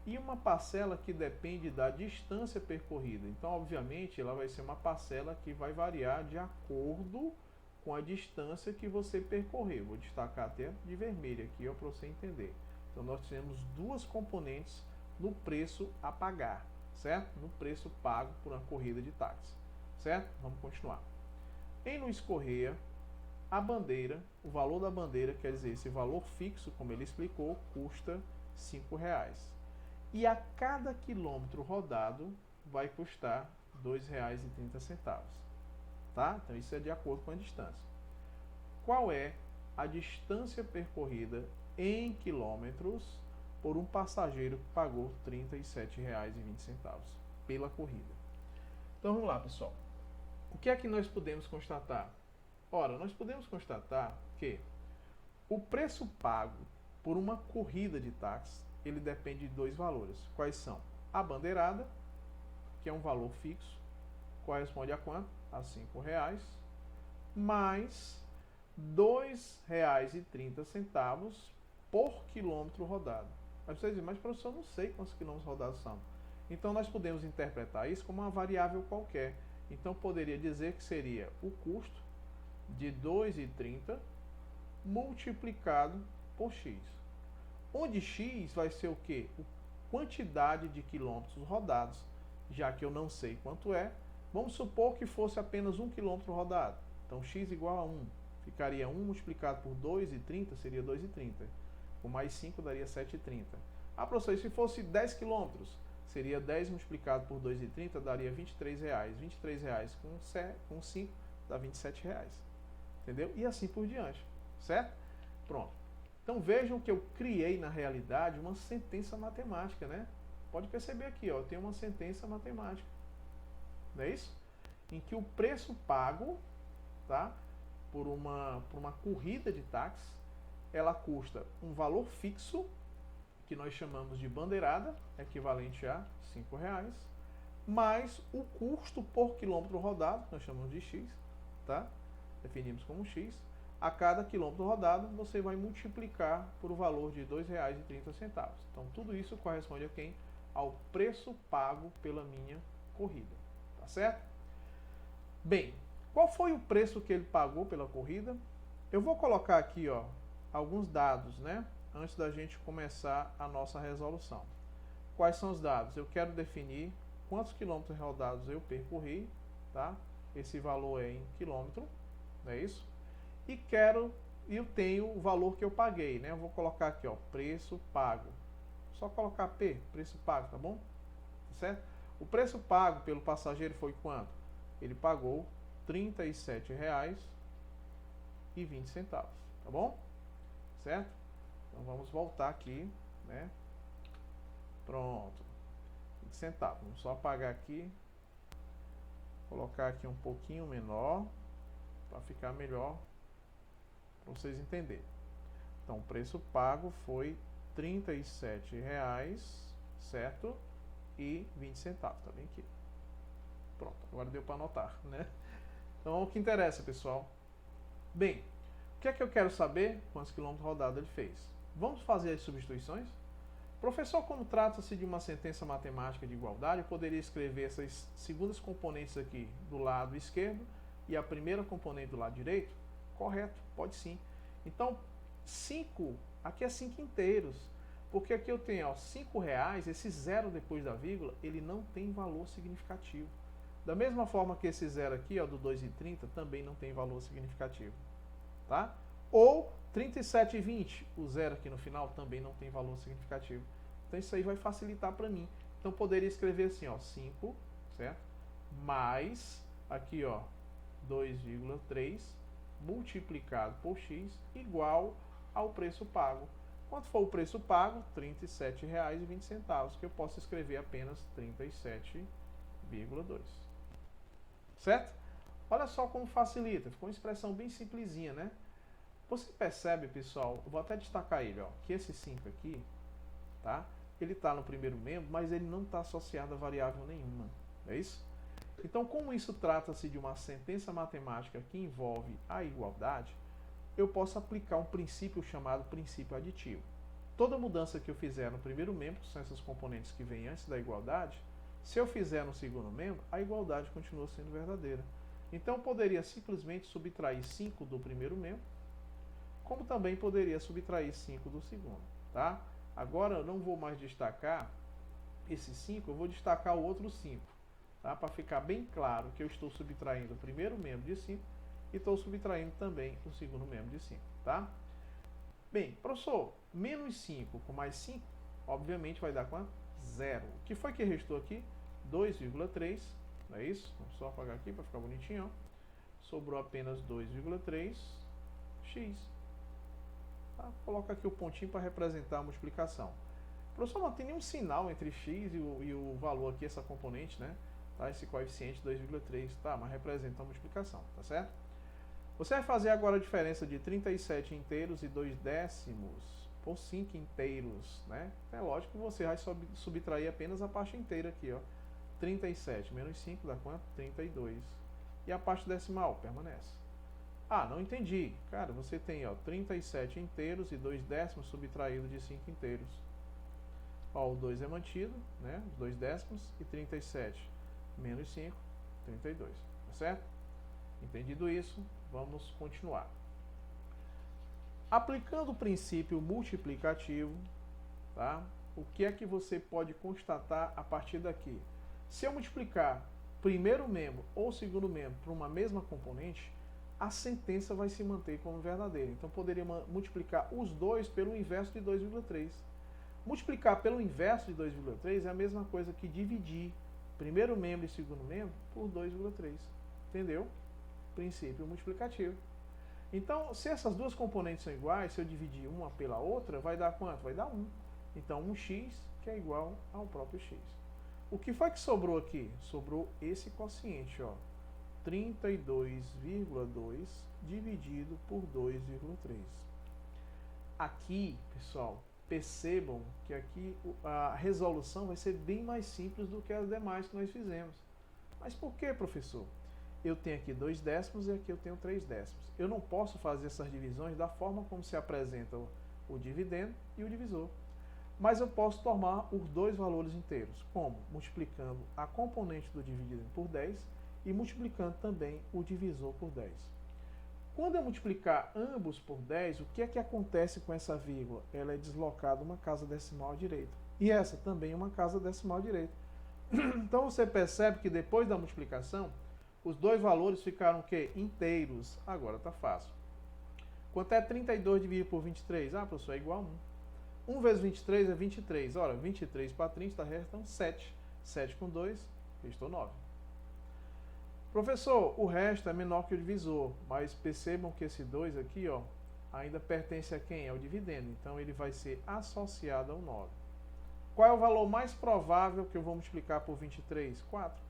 e uma parcela que depende da distância percorrida. Então, obviamente, ela vai ser uma parcela que vai variar de acordo com a distância que você percorreu. Vou destacar até de vermelho aqui, para você entender. Então, nós temos duas componentes no preço a pagar, certo? No preço pago por uma corrida de táxi, certo? Vamos continuar. Em Luiz Correia, a bandeira, o valor da bandeira, quer dizer, esse valor fixo, como ele explicou, custa R$ 5,00. E a cada quilômetro rodado vai custar R$ 2,30. Tá? Então isso é de acordo com a distância. Qual é a distância percorrida em quilômetros por um passageiro que pagou R$ 37,20 pela corrida? Então vamos lá, pessoal. O que é que nós podemos constatar? Ora, nós podemos constatar que o preço pago por uma corrida de táxi, ele depende de dois valores. Quais são? A bandeirada, que é um valor fixo, corresponde a quanto? A R$ 5,00, mais R$ 2,30 por quilômetro rodado. Mas você diz, mas professor, eu não sei quantos quilômetros rodados são. Então nós podemos interpretar isso como uma variável qualquer. Então poderia dizer que seria o custo de 2,30 multiplicado por x. Onde x vai ser o quê? Quantidade de quilômetros rodados. Já que eu não sei quanto é, vamos supor que fosse apenas 1 quilômetro rodado. Então x igual a 1. Ficaria 1 multiplicado por 2,30 seria 2,30. Com mais 5 daria 7,30. Ah, professor, e se fosse 10 quilômetros? Seria 10 multiplicado por 2,30 daria R$ 23,00. R$ 23,00 com 5 dá R$ 27,00. Entendeu? E assim por diante. Certo? Pronto. Então vejam que eu criei na realidade uma sentença matemática, né? Pode perceber aqui, ó, tem uma sentença matemática. Não é isso? Em que o preço pago, tá, por uma corrida de táxi, ela custa um valor fixo, que nós chamamos de bandeirada, equivalente a R$ 5,00, mais o custo por quilômetro rodado, que nós chamamos de x, tá? Definimos como x. A cada quilômetro rodado, você vai multiplicar por o valor de R$ 2,30. Então, tudo isso corresponde a quem? Ao preço pago pela minha corrida. Tá certo? Bem, qual foi o preço que ele pagou pela corrida? Eu vou colocar aqui, ó, alguns dados, né? Antes da gente começar a nossa resolução. Quais são os dados? Eu quero definir quantos quilômetros rodados eu percorri, tá? Esse valor é em quilômetro, não é isso? E eu tenho o valor que eu paguei, né? Eu vou colocar aqui, ó, preço pago. Só colocar P, preço pago, tá bom? Tá certo? O preço pago pelo passageiro foi quanto? Ele pagou R$ 37,20, tá bom? Certo? Então vamos voltar aqui, né? Pronto. 20 centavos. Vamos só apagar aqui. Colocar aqui um pouquinho menor para ficar melhor para vocês entenderem. Então o preço pago foi R$ 37,00, certo? E 20 centavos, tá bem aqui. Pronto, agora deu para anotar, né? Então o que interessa, pessoal? Bem, o que é que eu quero saber? Quantos quilômetros rodados ele fez? Vamos fazer as substituições? Professor, como trata-se de uma sentença matemática de igualdade, eu poderia escrever essas segundas componentes aqui do lado esquerdo e a primeira componente do lado direito? Correto, pode sim. Então, 5, aqui é 5 inteiros, porque aqui eu tenho, ó, R$ 5,00, esse zero depois da vírgula, ele não tem valor significativo. Da mesma forma que esse zero aqui, ó, do 2,30, também não tem valor significativo. Tá? Ou 37,20, o zero aqui no final também não tem valor significativo. Então isso aí vai facilitar para mim Então poderia escrever assim, ó, 5, certo? Mais, aqui ó, 2,3 multiplicado por x igual ao preço pago. Quanto for o preço pago? R$ 37,20, que eu posso escrever apenas 37,2. Certo? Olha só como facilita, ficou uma expressão bem simplesinha, né? Você percebe, pessoal, eu vou até destacar ele, ó, que esse 5 aqui, tá? Ele está no primeiro membro, mas ele não está associado a variável nenhuma, é isso? Então, como isso trata-se de uma sentença matemática que envolve a igualdade, eu posso aplicar um princípio chamado princípio aditivo. Toda mudança que eu fizer no primeiro membro, que são essas componentes que vêm antes da igualdade, se eu fizer no segundo membro, a igualdade continua sendo verdadeira. Então, eu poderia simplesmente subtrair 5 do primeiro membro, como também poderia subtrair 5 do segundo, tá? Agora, eu não vou mais destacar esse 5, eu vou destacar o outro 5, tá? Para ficar bem claro que eu estou subtraindo o primeiro membro de 5 e estou subtraindo também o segundo membro de 5, tá? Bem, professor, menos 5 com mais 5, obviamente vai dar quanto? 0. O que foi que restou aqui? 2,3, não é isso? Vamos só apagar aqui para ficar bonitinho, ó. Sobrou apenas 2,3x. Tá? Coloca aqui o pontinho para representar a multiplicação. Professor, não tem nenhum sinal entre x e o valor aqui, essa componente, né? Tá? Esse coeficiente 2,3, tá? Mas representa a multiplicação, tá certo? Você vai fazer agora a diferença de 37 inteiros e 2 décimos por 5 inteiros, né? É lógico que você vai subtrair apenas a parte inteira aqui, ó. 37 menos 5 dá quanto? 32. E a parte decimal permanece. Ah, não entendi. Cara, você tem, ó, 37 inteiros e 2 décimos subtraído de 5 inteiros. Ó, o 2 é mantido, né? Os 2 décimos e 37 menos 5, 32. Tá certo? Entendido isso, vamos continuar. Aplicando o princípio multiplicativo, tá? O que é que você pode constatar a partir daqui? Se eu multiplicar primeiro membro ou segundo membro por uma mesma componente, a sentença vai se manter como verdadeira. Então, poderia multiplicar os dois pelo inverso de 2,3. Multiplicar pelo inverso de 2,3 é a mesma coisa que dividir primeiro membro e segundo membro por 2,3. Entendeu? Princípio multiplicativo. Então, se essas duas componentes são iguais, se eu dividir uma pela outra, vai dar quanto? Vai dar 1. Então, 1x que é igual ao próprio x. O que foi que sobrou aqui? Sobrou esse quociente, ó. 32,2 dividido por 2,3. Aqui, pessoal, percebam que aqui a resolução vai ser bem mais simples do que as demais que nós fizemos. Mas por que, professor? Eu tenho aqui 2 décimos e aqui eu tenho 3 décimos. Eu não posso fazer essas divisões da forma como se apresenta o dividendo e o divisor. Mas eu posso tomar os dois valores inteiros. Como? Multiplicando a componente do dividido por 10 e multiplicando também o divisor por 10. Quando eu multiplicar ambos por 10, o que é que acontece com essa vírgula? Ela é deslocada uma casa decimal à direita. E essa também é uma casa decimal à direita. Então você percebe que depois da multiplicação, os dois valores ficaram o quê? Inteiros. Agora está fácil. Quanto é 32 dividido por 23? Ah, professor, é igual a 1. 1 vezes 23 é 23. Ora, 23 para 30 restam 7. 7 com 2, restou 9. Professor, o resto é menor que o divisor, mas percebam que esse 2 aqui, ó, ainda pertence a quem? Ao dividendo. Então ele vai ser associado ao 9. Qual é o valor mais provável que eu vou multiplicar por 23? 4.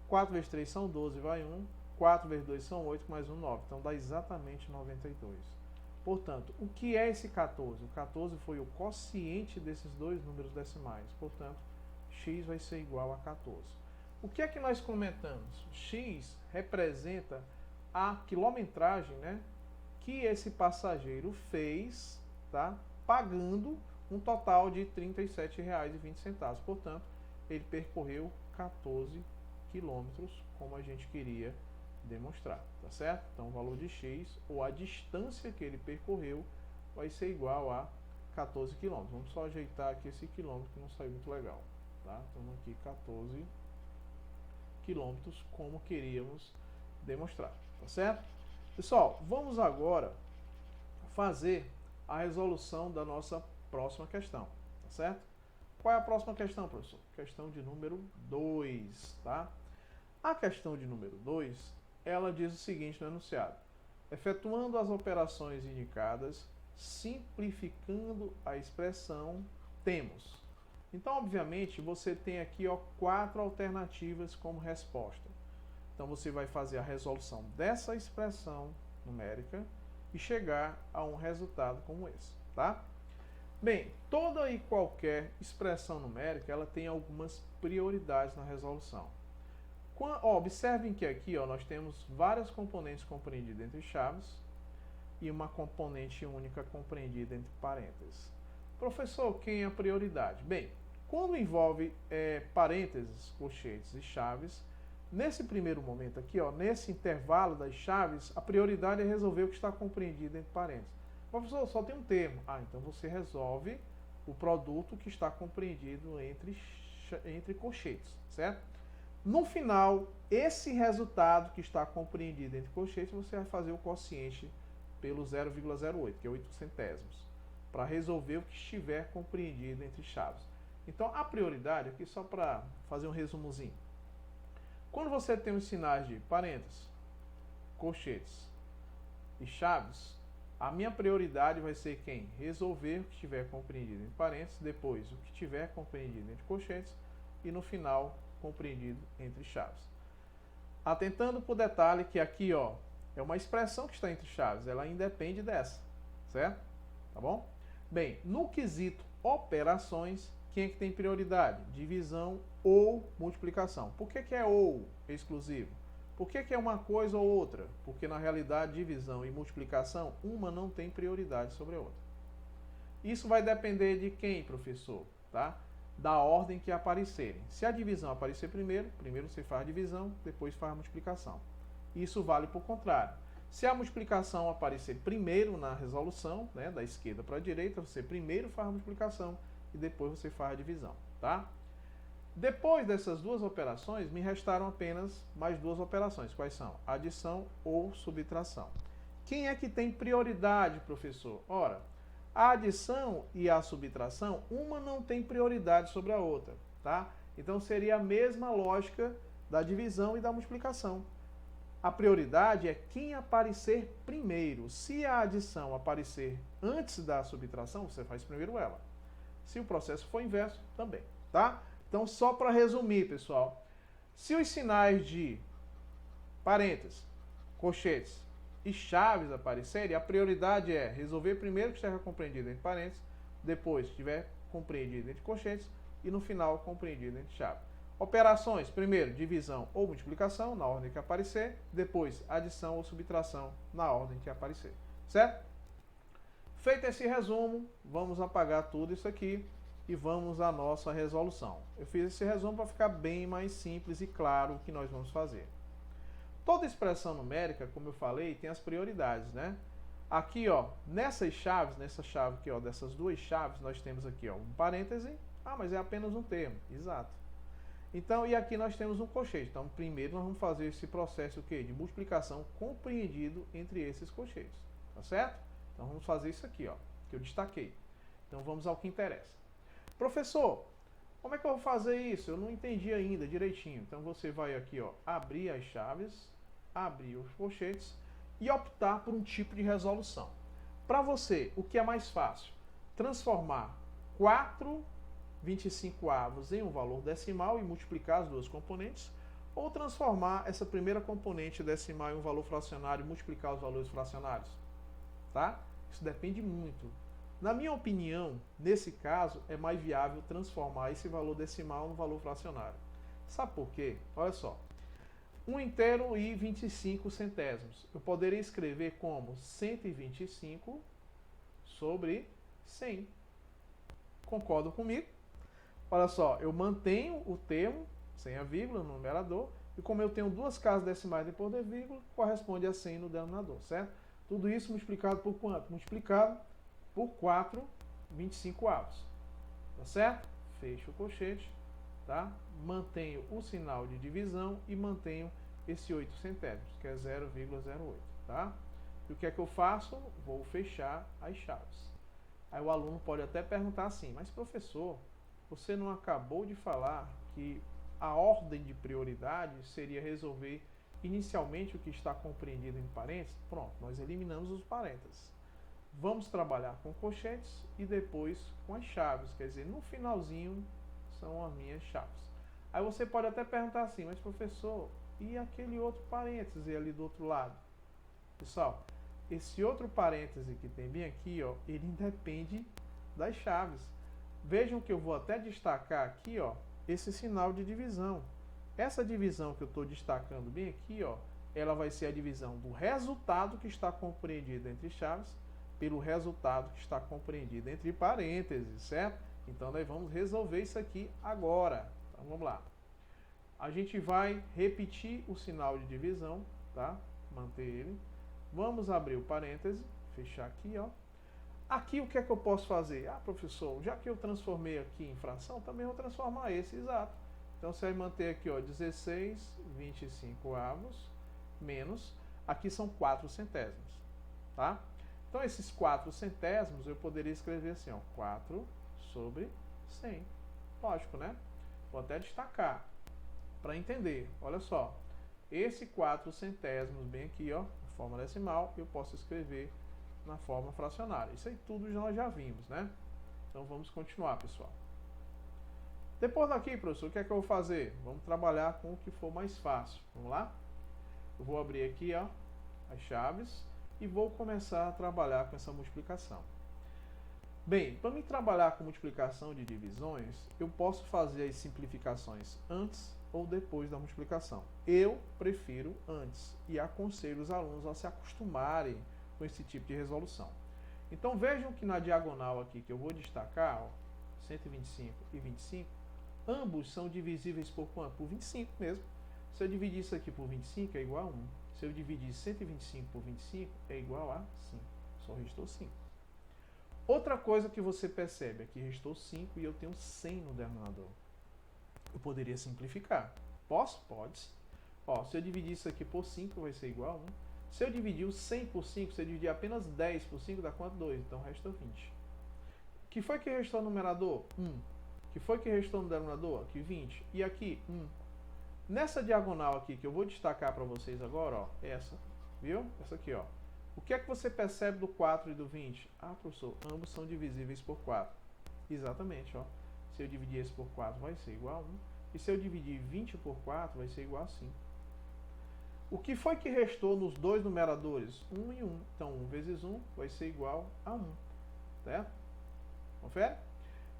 4 vezes 3 são 12, vai 1. 4 vezes 2 são 8, mais 1, 9. Então dá exatamente 92. Portanto, o que é esse 14? O 14 foi o quociente desses dois números decimais. Portanto, x vai ser igual a 14. O que é que nós comentamos? X representa a quilometragem, né, que esse passageiro fez, tá, pagando um total de R$ 37,20. Portanto, ele percorreu 14 quilômetros, como a gente queria demonstrar, tá certo? Então, o valor de x, ou a distância que ele percorreu, vai ser igual a 14 quilômetros. Vamos só ajeitar aqui esse quilômetro que não saiu muito legal, tá? Então, aqui 14 quilômetros, como queríamos demonstrar, tá certo? Pessoal, vamos agora fazer a resolução da nossa próxima questão, tá certo? Qual é a próxima questão, professor? Questão de número 2, tá? A questão de número 2, ela diz o seguinte no enunciado: efetuando as operações indicadas, simplificando a expressão, temos. Então, obviamente, você tem aqui, ó, 4 alternativas como resposta. Então, você vai fazer a resolução dessa expressão numérica e chegar a um resultado como esse, tá? Bem, toda e qualquer expressão numérica, ela tem algumas prioridades na resolução. Observem que aqui, ó, nós temos várias componentes compreendidas entre chaves e uma componente única compreendida entre parênteses. Professor, quem é a prioridade? Bem, quando envolve parênteses, colchetes e chaves, nesse primeiro momento aqui, ó, nesse intervalo das chaves, a prioridade é resolver o que está compreendido entre parênteses. Professor, só tem um termo. Então você resolve o produto que está compreendido entre colchetes, certo? No final, esse resultado que está compreendido entre colchetes, você vai fazer o quociente pelo 0,08, que é 8 centésimos, para resolver o que estiver compreendido entre chaves. Então, a prioridade, aqui só para fazer um resumozinho. Quando você tem os sinais de parênteses, colchetes e chaves, a minha prioridade vai ser quem? Resolver o que estiver compreendido entre parênteses, depois o que estiver compreendido entre colchetes e no final compreendido entre chaves. Atentando para o detalhe que aqui, ó, é uma expressão que está entre chaves, ela independe dessa, certo? Tá bom? Bem, no quesito operações, quem é que tem prioridade? Divisão ou multiplicação. Por que é ou exclusivo? Por que é uma coisa ou outra? Porque na realidade divisão e multiplicação, uma não tem prioridade sobre a outra. Isso vai depender de quem, professor? Tá? Da ordem que aparecerem. Se a divisão aparecer primeiro você faz a divisão, depois faz a multiplicação. Isso vale por contrário. Se a multiplicação aparecer primeiro na resolução, né, da esquerda para a direita, você primeiro faz a multiplicação e depois você faz a divisão, tá? Depois dessas duas operações, me restaram apenas mais duas operações. Quais são? Adição ou subtração. Quem é que tem prioridade, professor? Ora, a adição e a subtração, uma não tem prioridade sobre a outra, tá? Então seria a mesma lógica da divisão e da multiplicação. A prioridade é quem aparecer primeiro. Se a adição aparecer antes da subtração, você faz primeiro ela. Se o processo for inverso, também, tá? Então, só para resumir, pessoal, se os sinais de parênteses, colchetes e chaves aparecerem, a prioridade é resolver primeiro o que estiver compreendido entre parênteses, depois que estiver compreendido entre colchetes e no final compreendido entre chaves. Operações, primeiro divisão ou multiplicação, na ordem que aparecer, depois adição ou subtração, na ordem que aparecer, certo? Feito esse resumo, vamos apagar tudo isso aqui e vamos à nossa resolução. Eu fiz esse resumo para ficar bem mais simples e claro o que nós vamos fazer. Toda expressão numérica, como eu falei, tem as prioridades, né? Aqui, ó, nessas chaves, nessa chave aqui, ó, dessas duas chaves, nós temos aqui, ó, um parêntese. Mas é apenas um termo. Exato. Então, e aqui nós temos um colchete. Então, primeiro nós vamos fazer esse processo o quê? De multiplicação compreendido entre esses colchetes. Tá certo? Então, vamos fazer isso aqui, ó, que eu destaquei. Então, vamos ao que interessa. Professor, como é que eu vou fazer isso? Eu não entendi ainda direitinho. Então, você vai aqui, ó, abrir as chaves, abrir os colchetes e optar por um tipo de resolução. Para você, o que é mais fácil? Transformar 4/25 em um valor decimal e multiplicar as duas componentes, ou transformar essa primeira componente decimal em um valor fracionário e multiplicar os valores fracionários? Tá? Isso depende muito. Na minha opinião, nesse caso, é mais viável transformar esse valor decimal no valor fracionário. Sabe por quê? Olha só. 1 inteiro e 25 centésimos. Eu poderia escrever como 125 sobre 100. Concordam comigo? Olha só, eu mantenho o termo, sem a vírgula, no numerador, e como eu tenho duas casas decimais depois da vírgula, corresponde a 100 no denominador, certo? Tudo isso multiplicado por quanto? Multiplicado por 4/25. Tá certo? Fecho o colchete, tá? Mantenho o sinal de divisão e mantenho esse 8 centésimos, que é 0,08, tá? E o que é que eu faço? Vou fechar as chaves. Aí o aluno pode até perguntar assim, mas professor, você não acabou de falar que a ordem de prioridade seria resolver inicialmente o que está compreendido em parênteses? Pronto, nós eliminamos os parênteses. Vamos trabalhar com colchetes e depois com as chaves, quer dizer, no finalzinho são as minhas chaves. Aí você pode até perguntar assim, mas professor, e aquele outro parêntese ali do outro lado? Pessoal, esse outro parêntese que tem bem aqui, ó, ele independe das chaves. Vejam que eu vou até destacar aqui, ó, esse sinal de divisão. Essa divisão que eu estou destacando bem aqui, ó, ela vai ser a divisão do resultado que está compreendido entre chaves pelo resultado que está compreendido entre parênteses, certo? Então nós vamos resolver isso aqui agora. Então vamos lá. A gente vai repetir o sinal de divisão, tá? Manter ele. Vamos abrir o parêntese, fechar aqui, ó. Aqui o que é que eu posso fazer? Ah, professor, já que eu transformei aqui em fração, também vou transformar esse, exato. Então você vai manter aqui, ó, 16/25 menos, aqui são 4 centésimos, tá? Então esses 4 centésimos eu poderia escrever assim, ó, 4 sobre 100. Lógico, né? Vou até destacar para entender. Olha só, esse 4 centésimos bem aqui, ó, na forma decimal, eu posso escrever na forma fracionária. Isso aí tudo nós já vimos, né? Então vamos continuar, pessoal. Depois daqui, professor, o que é que eu vou fazer? Vamos trabalhar com o que for mais fácil. Vamos lá? Eu vou abrir aqui, ó, as chaves e vou começar a trabalhar com essa multiplicação. Bem, para me trabalhar com multiplicação de divisões, eu posso fazer as simplificações antes ou depois da multiplicação. Eu prefiro antes e aconselho os alunos a se acostumarem com esse tipo de resolução. Então vejam que na diagonal aqui que eu vou destacar, ó, 125 e 25, ambos são divisíveis por quanto? Por 25 mesmo. Se eu dividir isso aqui por 25 é igual a 1. Se eu dividir 125 por 25 é igual a 5. Só restou 5. Outra coisa que você percebe é que restou 5 e eu tenho 100 no denominador. Eu poderia simplificar. Posso? Pode. Ó, se eu dividir isso aqui por 5 vai ser igual a 1. Se eu dividir o 100 por 5, se eu dividir apenas 10 por 5, dá quanto? 2. Então resta 20. O que foi que restou no numerador? 1. O que foi que restou no denominador? Aqui 20. E aqui 1. Nessa diagonal aqui que eu vou destacar para vocês agora, ó, essa, viu? Essa aqui, ó. O que é que você percebe do 4 e do 20? Ah, professor, ambos são divisíveis por 4. Exatamente, ó. Se eu dividir esse por 4 vai ser igual a 1. E se eu dividir 20 por 4 vai ser igual a 5. O que foi que restou nos dois numeradores? 1 e 1. Então 1 vezes 1 vai ser igual a 1. Certo? Confere?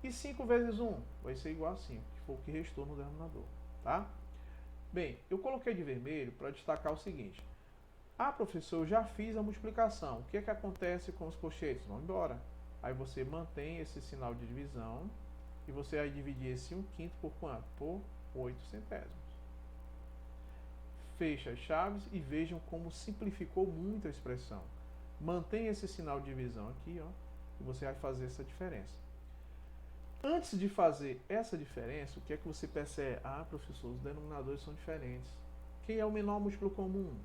E 5 vezes 1 vai ser igual a 5, que foi o que restou no denominador. Tá? Bem, eu coloquei de vermelho para destacar o seguinte. Ah, professor, eu já fiz a multiplicação. O que é que acontece com os colchetes? Vão embora. Aí você mantém esse sinal de divisão e você vai dividir esse 1/5 por quanto? Por 8 centésimos. Fecha as chaves e vejam como simplificou muito a expressão. Mantém esse sinal de divisão aqui, ó, e você vai fazer essa diferença. Antes de fazer essa diferença, o que é que você percebe? Ah, professor, os denominadores são diferentes. Quem é o menor múltiplo comum?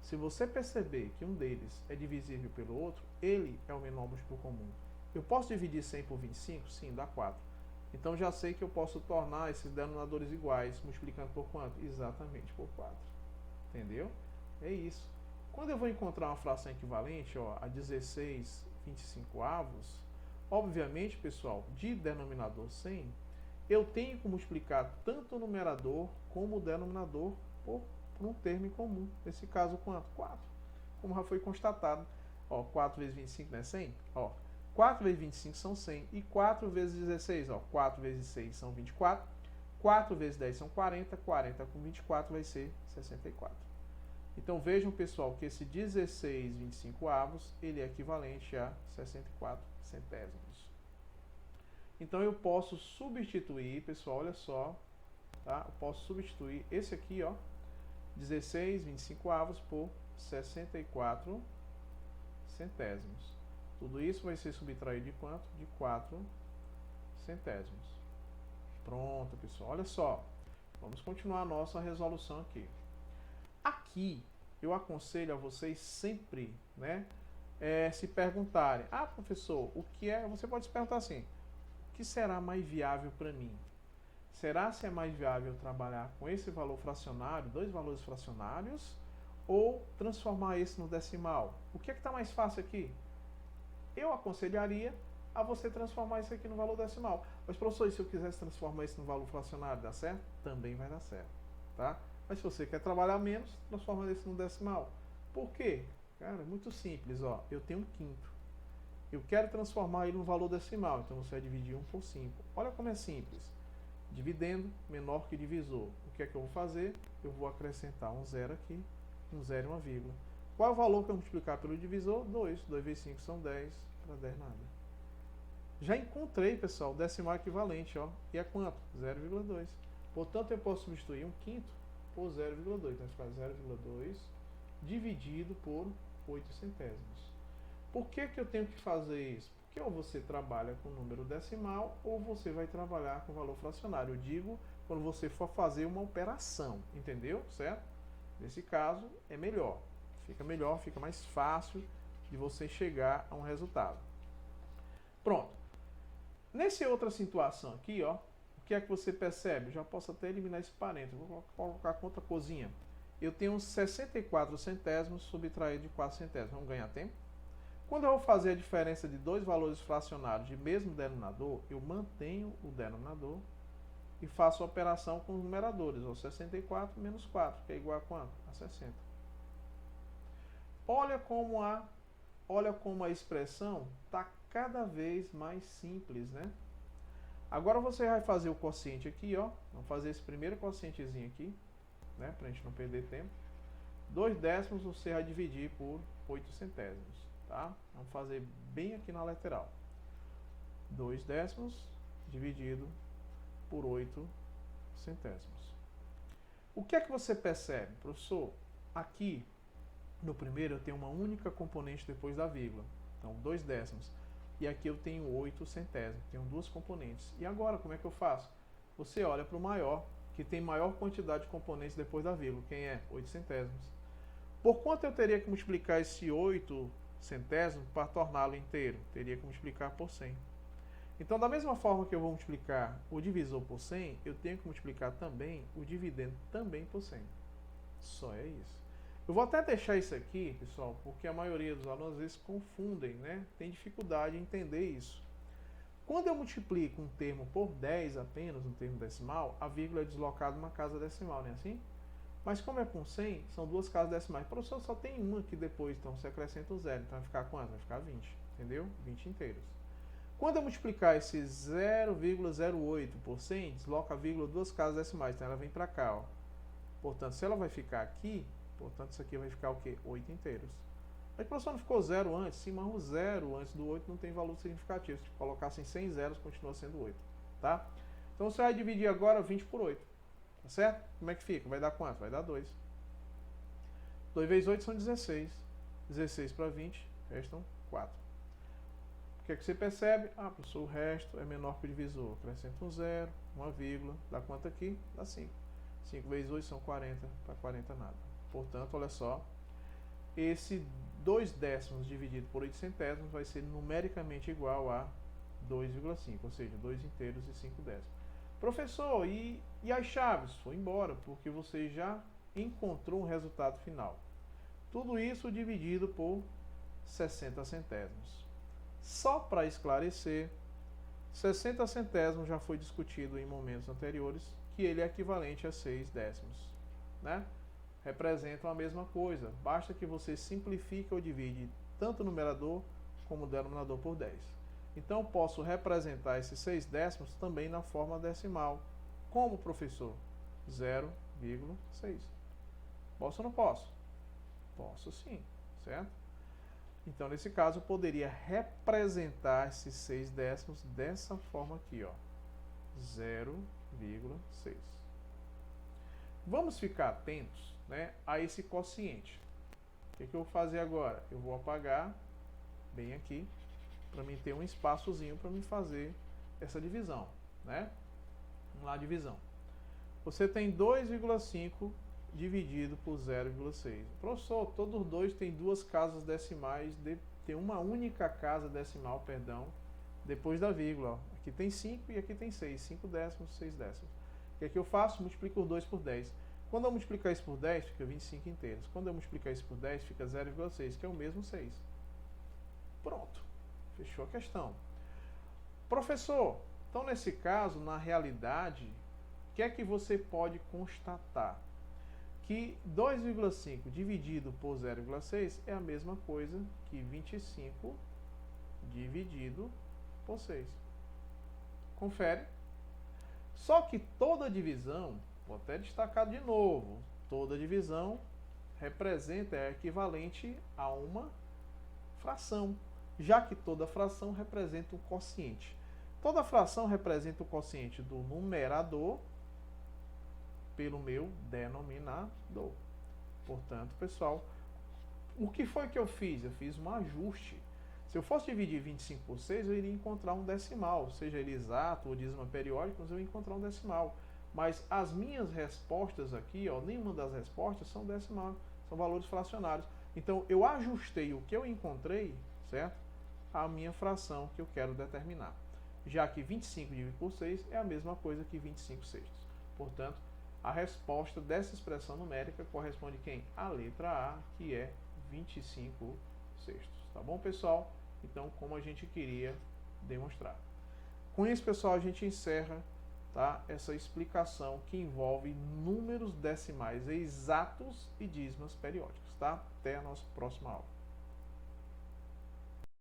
Se você perceber que um deles é divisível pelo outro, ele é o menor múltiplo comum. Eu posso dividir 100 por 25? Sim, dá 4. Então já sei que eu posso tornar esses denominadores iguais, multiplicando por quanto? Exatamente por 4. Entendeu? É isso. Quando eu vou encontrar uma fração equivalente, ó, a 16/25, obviamente, pessoal, de denominador 100, eu tenho que multiplicar tanto o numerador como o denominador por um termo em comum. Nesse caso, quanto? 4. Como já foi constatado. Ó, 4 vezes 25 não é 100? Ó, 4 vezes 25 são 100. E 4 vezes 16, ó, 4 vezes 6 são 24. 4 vezes 10 são 40. 40 com 24 vai ser 64. Então vejam, pessoal, que esse 16/25 ele é equivalente a 64 centésimos. Então eu posso substituir, pessoal, olha só, tá? Eu posso substituir esse aqui, ó, 16/25 por 64 centésimos. Tudo isso vai ser subtraído de quanto? De 4 centésimos. Pronto, pessoal. Olha só. Vamos continuar a nossa resolução aqui. Aqui, eu aconselho a vocês sempre, né, se perguntarem, ah, professor, o que é? Você pode se perguntar assim, o que será mais viável para mim? Será se é mais viável trabalhar com esse valor fracionário, dois valores fracionários, ou transformar esse no decimal? O que é que está mais fácil aqui? Eu aconselharia a você transformar isso aqui no valor decimal. Mas, professor, e se eu quisesse transformar isso no valor fracionário, dá certo? Também vai dar certo, tá? Mas se você quer trabalhar menos, transforma isso no decimal. Por quê? Cara, é muito simples, ó. Eu tenho um quinto. Eu quero transformar ele no valor decimal, então você vai dividir 1 por 5. Olha como é simples. Dividendo menor que divisor. O que é que eu vou fazer? Eu vou acrescentar um zero aqui, um zero e uma vírgula. Qual é o valor que eu vou multiplicar pelo divisor? 2. 2 vezes 5 são 10, para 10 nada. Já encontrei, pessoal, o decimal equivalente, ó. E é quanto? 0,2. Portanto, eu posso substituir um quinto por 0,2. Então, vai ficar 0,2 dividido por 8 centésimos. Por que eu tenho que fazer isso? Porque ou você trabalha com número decimal ou você vai trabalhar com valor fracionário. Eu digo quando você for fazer uma operação, entendeu? Certo? Nesse caso, é melhor, fica mais fácil de você chegar a um resultado. Pronto. Nessa outra situação aqui, ó, o que é que você percebe? Eu já posso até eliminar esse parênteses, vou colocar com outra cozinha. Eu tenho 64 centésimos subtraído de 4 centésimos. Vamos ganhar tempo? Quando eu vou fazer a diferença de dois valores fracionários de mesmo denominador, eu mantenho o denominador e faço a operação com os numeradores. Ó, 64 menos 4, que é igual a quanto? A 60. Olha como a expressão está cada vez mais simples, né? Agora você vai fazer o quociente aqui, ó. Vamos fazer esse primeiro quocientezinho aqui, né? Para a gente não perder tempo. 2 décimos você vai dividir por 8 centésimos, tá? Vamos fazer bem aqui na lateral. 2 décimos dividido por 8 centésimos. O que é que você percebe, professor? Aqui, no primeiro, eu tenho uma única componente depois da vírgula. Então, 2 décimos. E aqui eu tenho 8 centésimos. Tenho duas componentes. E agora, como é que eu faço? Você olha para o maior, que tem maior quantidade de componentes depois da vírgula. Quem é? 8 centésimos. Por quanto eu teria que multiplicar esse 8 centésimos para torná-lo inteiro? Teria que multiplicar por 100. Então, da mesma forma que eu vou multiplicar o divisor por 100, eu tenho que multiplicar também o dividendo também por 100. Só é isso. Eu vou até deixar isso aqui, pessoal, porque a maioria dos alunos às vezes confundem, né? Tem dificuldade em entender isso. Quando eu multiplico um termo por 10 apenas, um termo decimal, a vírgula é deslocada uma casa decimal, não é assim? Mas como é com 100, são duas casas decimais. O professor só tem uma aqui depois, então você acrescenta o zero. Então vai ficar quanto? Vai ficar 20, entendeu? 20 inteiros. Quando eu multiplicar esse 0,08 por 100, desloca a vírgula duas casas decimais, então ela vem para cá, ó. Portanto, se ela vai ficar aqui, portanto isso aqui vai ficar o quê? 8 inteiros. Mas, professor, não ficou zero antes? Sim, mas o zero antes do 8 não tem valor significativo. Se colocassem 100 zeros, continua sendo 8, tá? Então você vai dividir agora 20 por 8, tá certo? Como é que fica? Vai dar quanto? Vai dar 2. 2 vezes 8 são 16. 16 para 20, restam 4. O que é que você percebe? Ah, professor, o resto é menor que o divisor. Acrescenta um zero, uma vírgula, dá quanto aqui? Dá 5. 5 vezes 8 são 40, para 40 nada. Portanto, olha só, esse 2 décimos dividido por 8 centésimos vai ser numericamente igual a 2,5, ou seja, 2 inteiros e 5 décimos. Professor, e as chaves? Foi embora, porque você já encontrou um resultado final. Tudo isso dividido por 60 centésimos. Só para esclarecer, 60 centésimos já foi discutido em momentos anteriores, que ele é equivalente a 6 décimos, né? Representam a mesma coisa, basta que você simplifique ou divide tanto o numerador como o denominador por 10. Então, posso representar esses 6 décimos também na forma decimal. Como, professor? 0,6. Posso ou não posso? Posso sim, certo? Então, nesse caso, eu poderia representar esses 6 décimos dessa forma aqui, ó, 0,6. Vamos ficar atentos, né, a esse quociente. O que eu vou fazer agora? Eu vou apagar bem aqui, para mim ter um espaçozinho para mim fazer essa divisão, né? Vamos lá, divisão. Você tem 2,5 dividido por 0,6. Professor, todos os dois têm duas casas decimais, tem uma única casa decimal, perdão, depois da vírgula. Ó. Aqui tem 5 e aqui tem 6. 5 décimos, 6 décimos. O que é que eu faço? Multiplico os dois por 10. Quando eu multiplicar isso por 10, fica 25 inteiros. Quando eu multiplicar isso por 10, fica 0,6, que é o mesmo 6. Pronto. Fechou a questão. Professor, então nesse caso, na realidade, o que é que você pode constatar? Que 2,5 dividido por 0,6 é a mesma coisa que 25 dividido por 6. Confere. Só que toda divisão, vou até destacar de novo, toda divisão é equivalente a uma fração, já que toda fração representa um quociente. Toda fração representa o quociente do numerador pelo meu denominador. Portanto, pessoal, o que foi que eu fiz? Eu fiz um ajuste. Se eu fosse dividir 25 por 6, eu iria encontrar um decimal, seja ele exato ou dízima periódica, mas eu ia encontrar um decimal. Mas as minhas respostas aqui, ó, nenhuma das respostas são decimal, são valores fracionários. Então, eu ajustei o que eu encontrei, certo? A minha fração que eu quero determinar. Já que 25 dividido por 6 é a mesma coisa que 25 sextos. Portanto, a resposta dessa expressão numérica corresponde a quem? A letra A, que é 25 sextos. Tá bom, pessoal? Então, como a gente queria demonstrar. Com isso, pessoal, a gente encerra, tá, essa explicação que envolve números decimais exatos e dízimas periódicos. Tá? Até a nossa próxima aula.